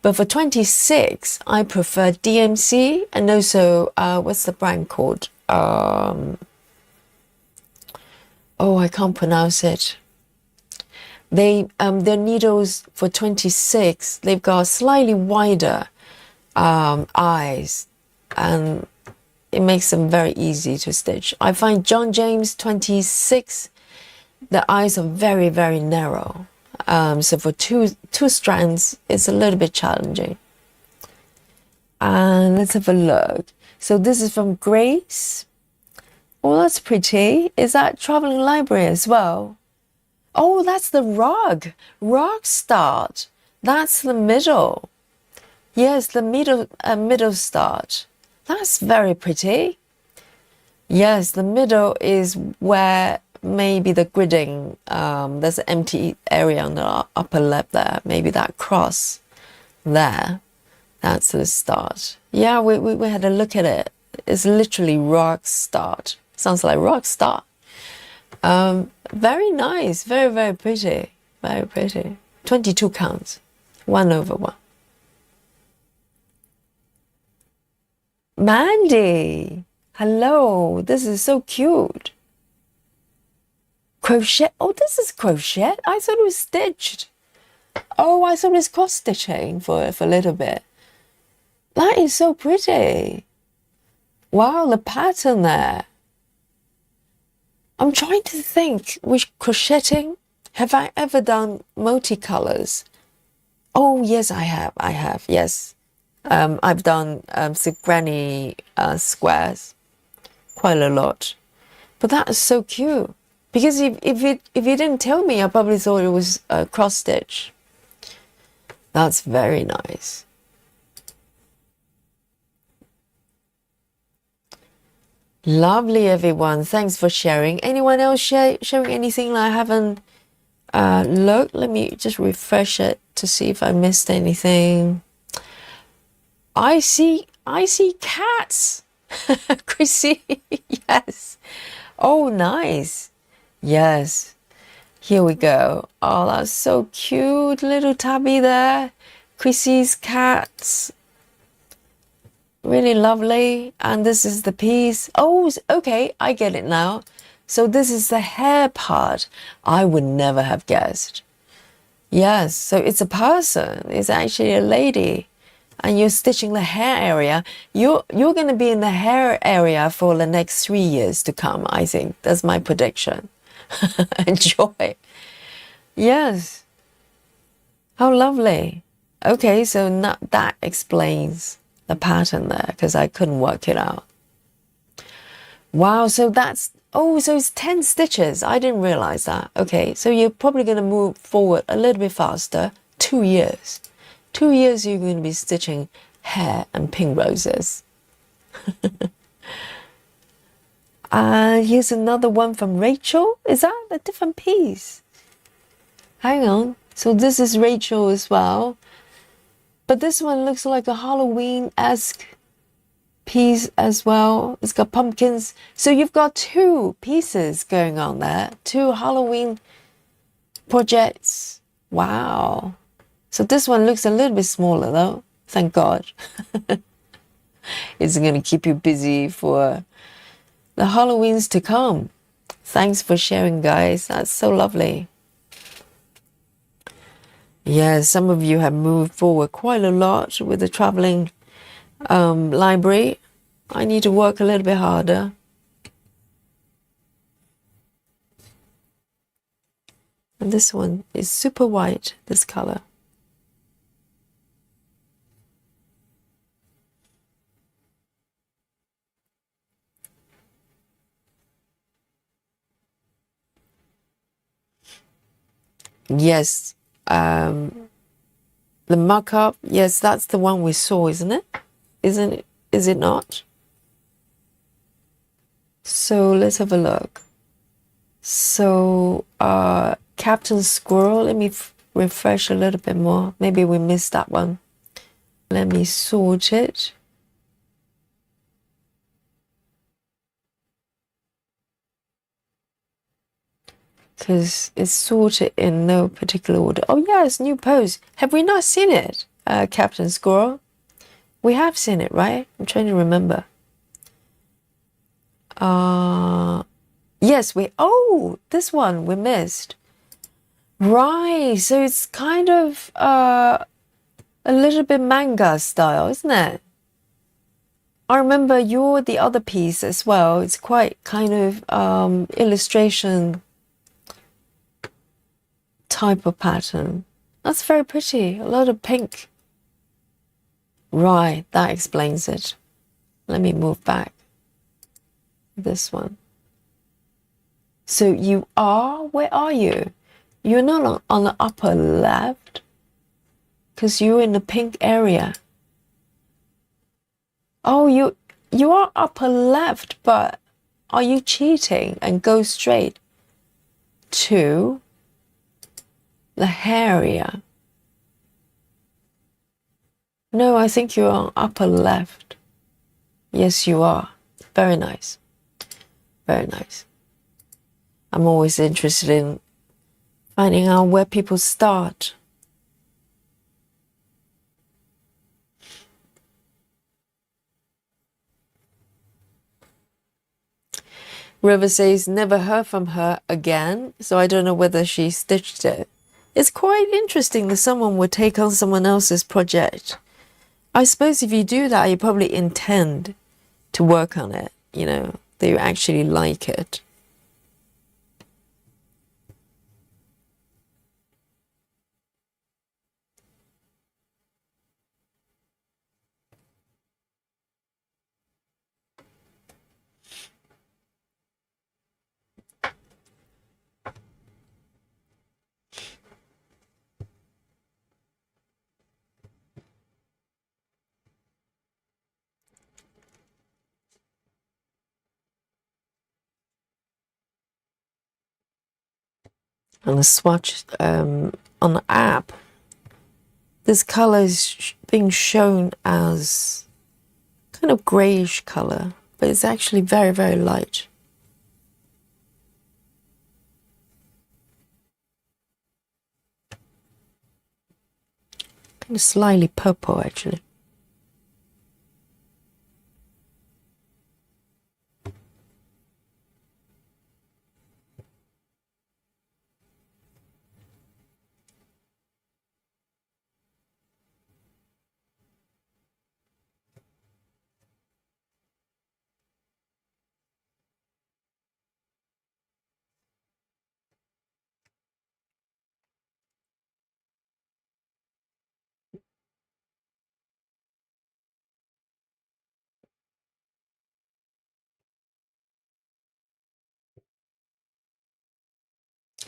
But for 26, I prefer DMC and also, what's the brand called? Oh, I can't pronounce it. Their needles for 26, they've got slightly wider eyes, and it makes them very easy to stitch. I find John James 26, the eyes are very, very narrow. So for two strands, it's a little bit challenging. And let's have a look. So this is from Grace. Oh, that's pretty. Is that Traveling Library as well? Oh, that's the rug. Rug start. That's the middle. Yes, the middle start. That's very pretty. Yes, the middle is where maybe the gridding, there's an empty area on the upper lip there. Maybe that cross there. That's the start. Yeah, we had a look at it. It's literally rock start. Sounds like rock start. Very nice. Very, very pretty. Very pretty. 22 counts. 1/1. Mandy. Hello. This is so cute. Crochet. Oh, this is crochet. I thought it was stitched. Oh, I thought it was cross stitching for a little bit. That is so pretty. Wow, the pattern there. I'm trying to think which crocheting. Have I ever done multicolors? Oh, yes, I have. Yes. I've done granny squares quite a lot. But that is so cute. Because if you didn't tell me, I probably thought it was a cross stitch. That's very nice. Lovely, everyone. Thanks for sharing. Anyone else sharing anything that I haven't looked? Let me just refresh it to see if I missed anything. I see cats. Chrissy, yes. Oh, nice. Yes. Here we go. Oh, that's so cute. Little tabby there. Chrissy's cats. Really lovely. And this is the piece. Oh, okay. I get it now. So this is the hair part. I would never have guessed. Yes. So it's a person. It's actually a lady. And you're stitching the hair area. You're going to be in the hair area for the next 3 years to come, I think. That's my prediction. Enjoy. Yes. How lovely. Okay, so that explains the pattern there because I couldn't work it out. Wow, so that's, oh, so it's 10 stitches. I didn't realize that. Okay, so you're probably going to move forward a little bit faster. 2 years. 2 years you're going to be stitching hair and pink roses. Here's another one from Rachel. Is that a different piece? Hang on. So this is Rachel as well. But this one looks like a Halloween-esque piece as well. It's got pumpkins. So you've got 2 pieces going on there. 2 Halloween projects. Wow. So this one looks a little bit smaller though. Thank God. It's going to keep you busy for the Halloweens to come. Thanks for sharing, guys. That's so lovely. Yeah, some of you have moved forward quite a lot with the traveling library. I need to work a little bit harder. And this one is super white, this color. Yes, the mock-up, yes, that's the one we saw, isn't it? Isn't it? Is it not? So let's have a look. So Captain Squirrel, let me refresh a little bit more. Maybe we missed that one. Let me sort it. Because it's sorted in no particular order. Oh yeah, it's new pose. Have we not seen it, Captain Squirrel? We have seen it, right? I'm trying to remember. Yes, this one we missed. Right, so it's kind of a little bit manga style, isn't it? I remember the other piece as well. It's quite kind of illustration type of pattern. That's very pretty. A lot of pink. Right, that explains it. Let me move back. This one. So where are you? You're not on the upper left because you're in the pink area. Oh, you are upper left, but are you cheating and go straight to the hair area? No, I think you're on upper left. Yes, you are. Very nice. Very nice. I'm always interested in finding out where people start. River says, never heard from her again, so I don't know whether she stitched it. It's quite interesting that someone would take on someone else's project. I suppose if you do that, you probably intend to work on it, that you actually like it. On the swatch on the app, this color is being shown as kind of grayish color, but it's actually very, very light. kind of slightly purple actually.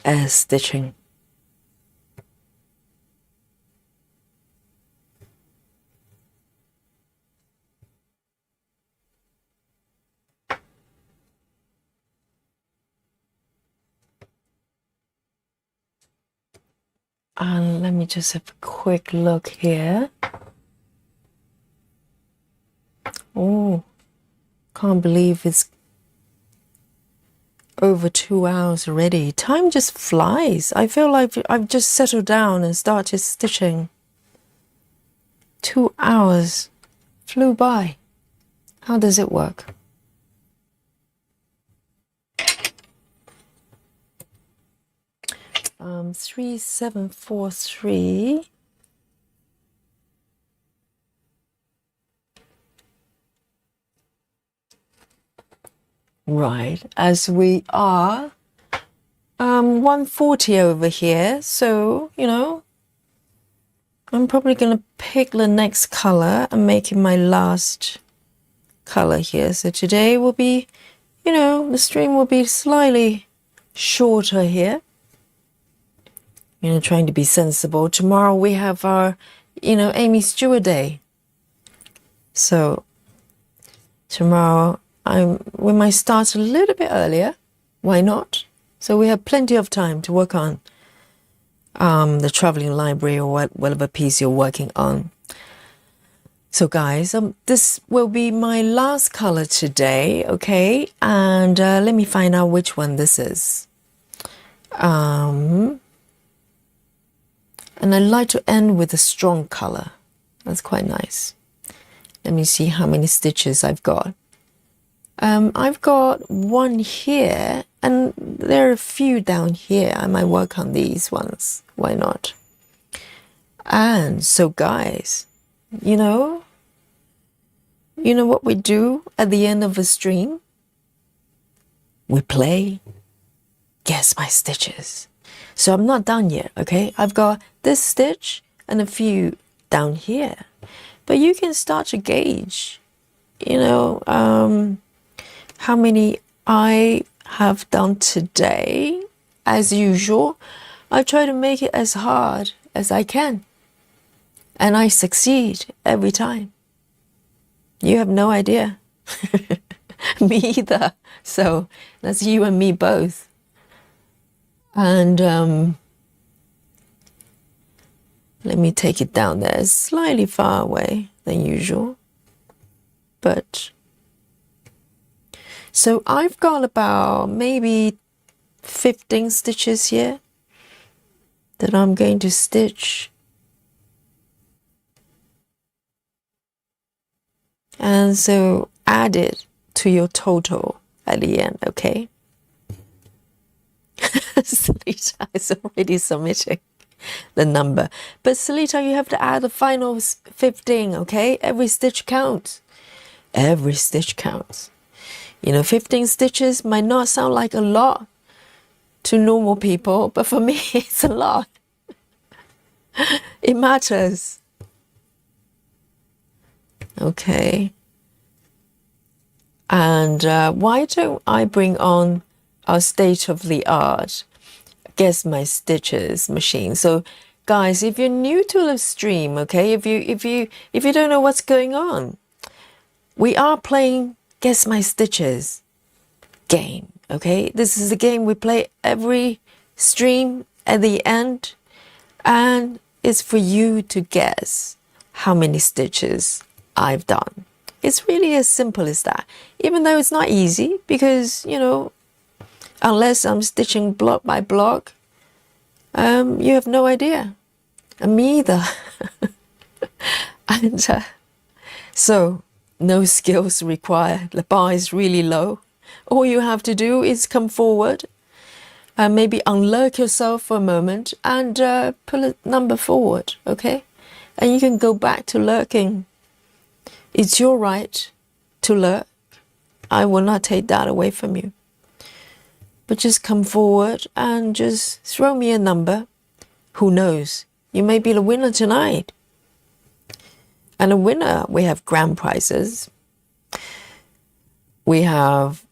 As stitching. And let me just have a quick look here. Oh, can't believe it's over 2 hours already. Time just flies. I feel like I've just settled down and started stitching. 2 hours flew by. How does it work? Um, 3743. Right, as we are 140 over here, so you know I'm probably gonna pick the next color and make it my last color here. So today will be, you know, the stream will be slightly shorter here, you know, trying to be sensible. Tomorrow we have our, you know, Aimee Stewart Day, so tomorrow we might start a little bit earlier. Why not? So we have plenty of time to work on the traveling library or whatever piece you're working on. So guys, this will be my last color today, okay? And let me find out which one this is. And I like to end with a strong color. That's quite nice. Let me see how many stitches I've got. I've got one here, and there are a few down here. I might work on these ones. Why not? And so guys, you know what we do at the end of a stream? We play Guess My Stitches. So I'm not done yet, okay? I've got this stitch and a few down here. But you can start to gauge, you know, how many I have done today. As usual, I try to make it as hard as I can. And I succeed every time. You have no idea. Me either. So that's you and me both. And let me take it down there. It's slightly far away than usual. But so I've got about maybe 15 stitches here that I'm going to stitch. And so add it to your total at the end, okay? Salita is already submitting the number. But Salita, you have to add the final 15, okay? Every stitch counts. Every stitch counts. You know, 15 stitches might not sound like a lot to normal people, but for me, it's a lot. It matters. Okay. And why don't I bring on our state-of-the-art Guess My Stitches machine? So, guys, if you're new to the stream, okay, if you don't know what's going on, we are playing Guess My Stitches game, okay? This is a game we play every stream at the end, and it's for you to guess how many stitches I've done. It's really as simple as that, even though it's not easy because, you know, unless I'm stitching block by block, you have no idea. And me either. And so, no skills required. The bar is really low. All you have to do is come forward and maybe unlurk yourself for a moment and pull a number forward, okay? And you can go back to lurking. It's your right to lurk. I will not take that away from you. But just come forward and just throw me a number. Who knows? You may be the winner tonight. And a winner, we have grand prizes. We have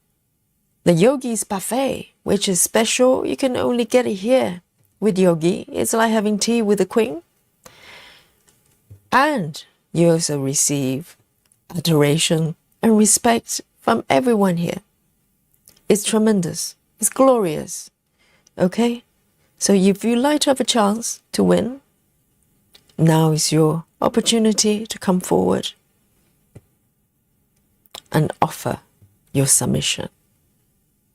the Yogi's Buffet, which is special. You can only get it here with Yogi. It's like having tea with the Queen. And you also receive adoration and respect from everyone here. It's tremendous. It's glorious. Okay? So if you like to have a chance to win, now is your opportunity to come forward and offer your submission.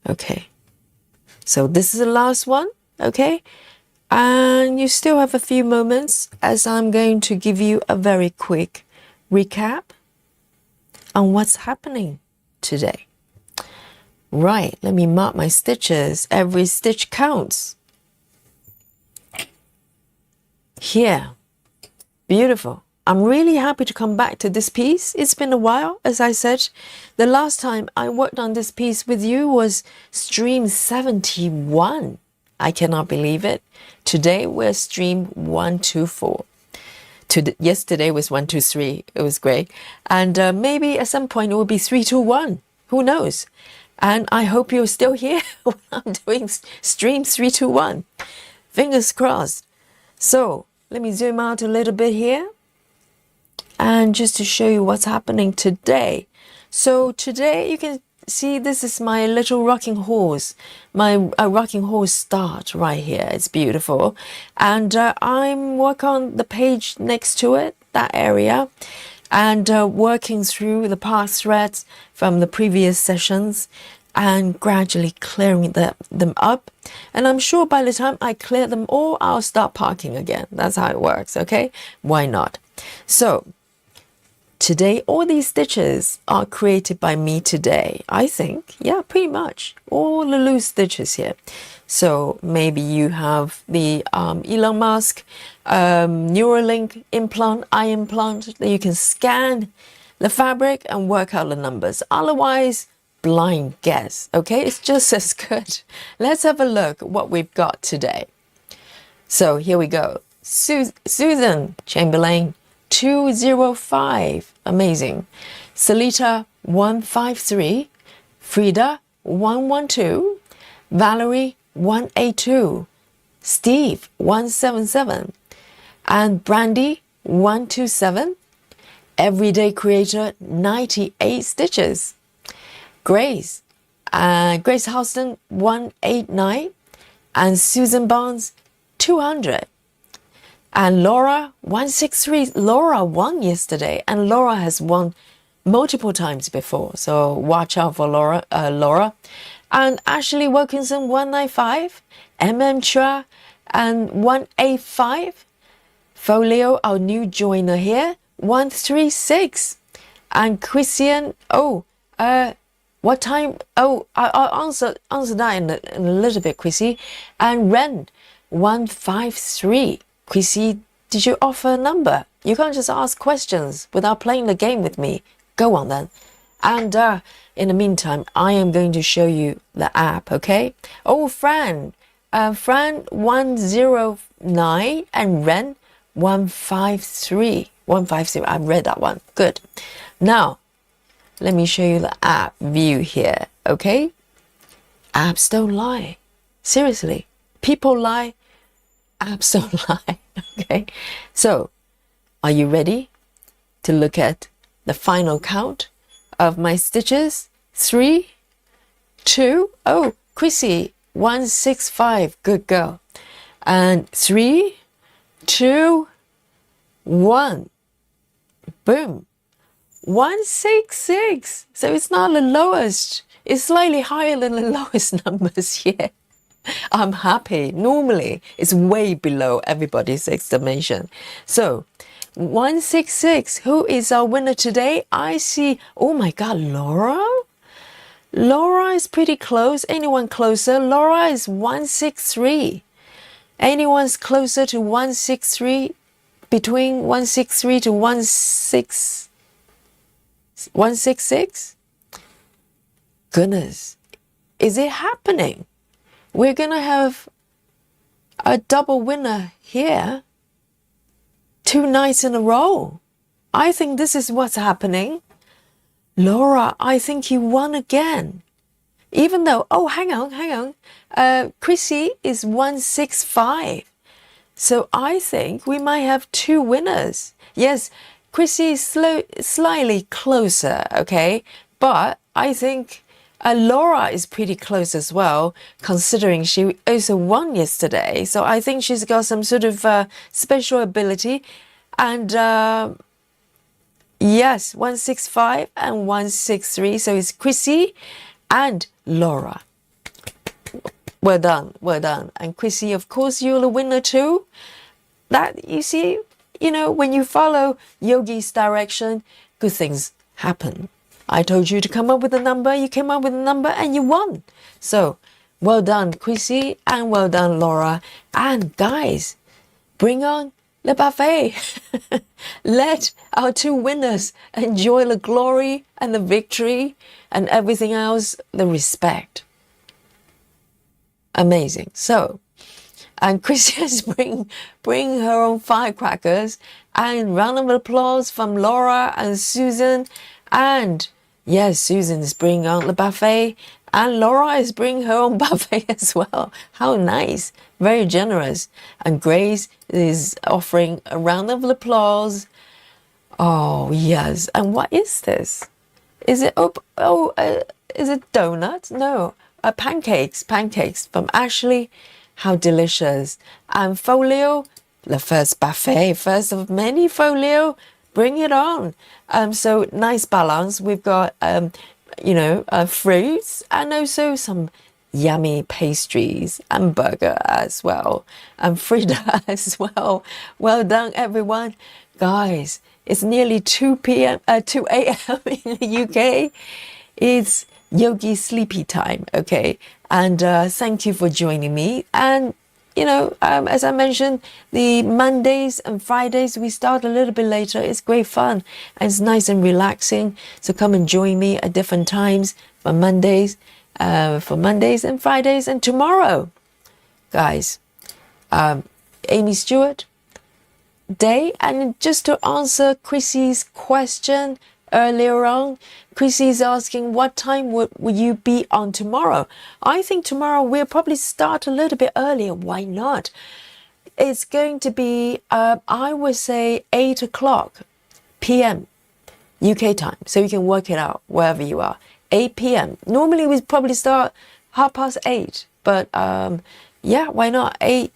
Okay? So this is the last one. Okay? And you still have a few moments as I'm going to give you a very quick recap on what's happening today. Right, let me mark my stitches. Every stitch counts. Here. Beautiful. I'm really happy to come back to this piece. It's been a while, as I said. The last time I worked on this piece with you was stream 71. I cannot believe it. Today we're stream 124. Yesterday was 123. It was great. And maybe at some point it will be 321. Who knows? And I hope you're still here when I'm doing stream 321. Fingers crossed. So let me zoom out a little bit here. And just to show you what's happening today. So today you can see this is my little rocking horse. My rocking horse start right here. It's beautiful. And I'm working on the page next to it, that area. And working through the past threads from the previous sessions and gradually clearing them up. And I'm sure by the time I clear them all, I'll start parking again. That's how it works, okay? Why not? So today, all these stitches are created by me today, I think. Yeah, pretty much. All the loose stitches here. So maybe you have the Elon Musk Neuralink implant, eye implant, that you can scan the fabric and work out the numbers. Otherwise, blind guess, okay? It's just as good. Let's have a look at what we've got today. So here we go. Susan Chamberlain, 205. Amazing. Salita, 153. Frida, 112. Valerie, 182. Steve, 177. And Brandy, 127. Everyday Creator, 98 stitches. Grace Houston, 189. And Susan Barnes, 200. And Laura, 163. Laura won yesterday, and Laura has won multiple times before. So watch out for Laura. And Ashley Wilkinson, 195. MM Chua, and 185. Folio, our new joiner here, 136. And Christian, what time? Oh, I'll answer that in a little bit, Chrissy. And Ren, 153. Chrissy, did you offer a number? You can't just ask questions without playing the game with me. Go on then. And in the meantime, I am going to show you the app, okay? Oh, Fran 109 and Ren 153. 150. I've read that one. Good. Now, let me show you the app view here, okay? Apps don't lie. Seriously. People lie. Apps don't lie. Okay? So, are you ready to look at the final count of my stitches? 3, 2, oh, Chrissy, 165. Good girl. And 3, 2, 1. Boom. 166. So it's not the lowest. It's slightly higher than the lowest numbers here. I'm happy. Normally, it's way below everybody's estimation. So 166. Who is our winner today? I see. Oh my God, Laura? Laura is pretty close. Anyone closer? Laura is 163. Anyone's closer to 163? Between 163 to 166? Goodness. Is it happening? We're going to have a double winner here. 2 nights in a row. I think this is what's happening. Laura, I think you won again. Even though, oh, hang on. Chrissy is 165. So I think we might have 2 winners. Yes, Chrissy is slightly closer, okay? But I think Laura is pretty close as well, considering she also won yesterday. So I think she's got some sort of special ability. And yes, 165 and 163. So it's Chrissy and Laura. Well done, well done. And Chrissy, of course, you're the winner too. That, you see, you know, when you follow Yogi's direction, good things happen. I told you to come up with a number, you came up with a number and you won. So, well done, Chrissy, and well done, Laura. And guys, bring on the buffet. Let our 2 winners enjoy the glory and the victory and everything else, the respect. Amazing. So, and Chrissy has bring her own firecrackers, and round of applause from Laura and Susan. And yes, Susan is bringing out the buffet, and Laura is bringing her own buffet as well. How nice. Very generous. And Grace is offering a round of applause. Oh, yes. And what is this? Is it, is it donuts? No. Pancakes from Ashley. How delicious. And folio, the first buffet, first of many folio. Bring it on. So nice balance. We've got, fruits and also some yummy pastries and burger as well. And Frida as well. Well done, everyone. Guys, it's nearly 2 a.m. in the UK. It's Yogi sleepy time, okay? And thank you for joining me. And as I mentioned, the Mondays and Fridays, we start a little bit later. It's great fun and it's nice and relaxing. So come and join me at different times for Mondays and Fridays. And tomorrow, guys, Aimee Stewart Day. And just to answer Chrissy's question earlier on, Chrissy's asking, what time will you be on tomorrow? I think tomorrow we'll probably start a little bit earlier. Why not? It's going to be, I would say, 8 o'clock p.m. UK time. So you can work it out wherever you are. 8 p.m. Normally we probably start 8:30. But yeah, why not? 8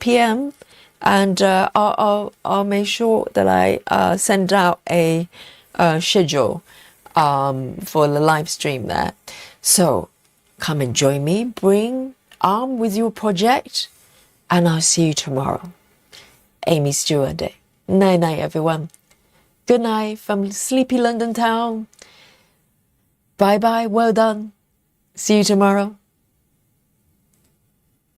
p.m. And I'll make sure that I send out a schedule for the live stream there. So come and join me, bring on with your project, and I'll see you tomorrow. Aimee Stewart Day. Night night, everyone. Good night from sleepy London town. Bye bye, well done. See you tomorrow.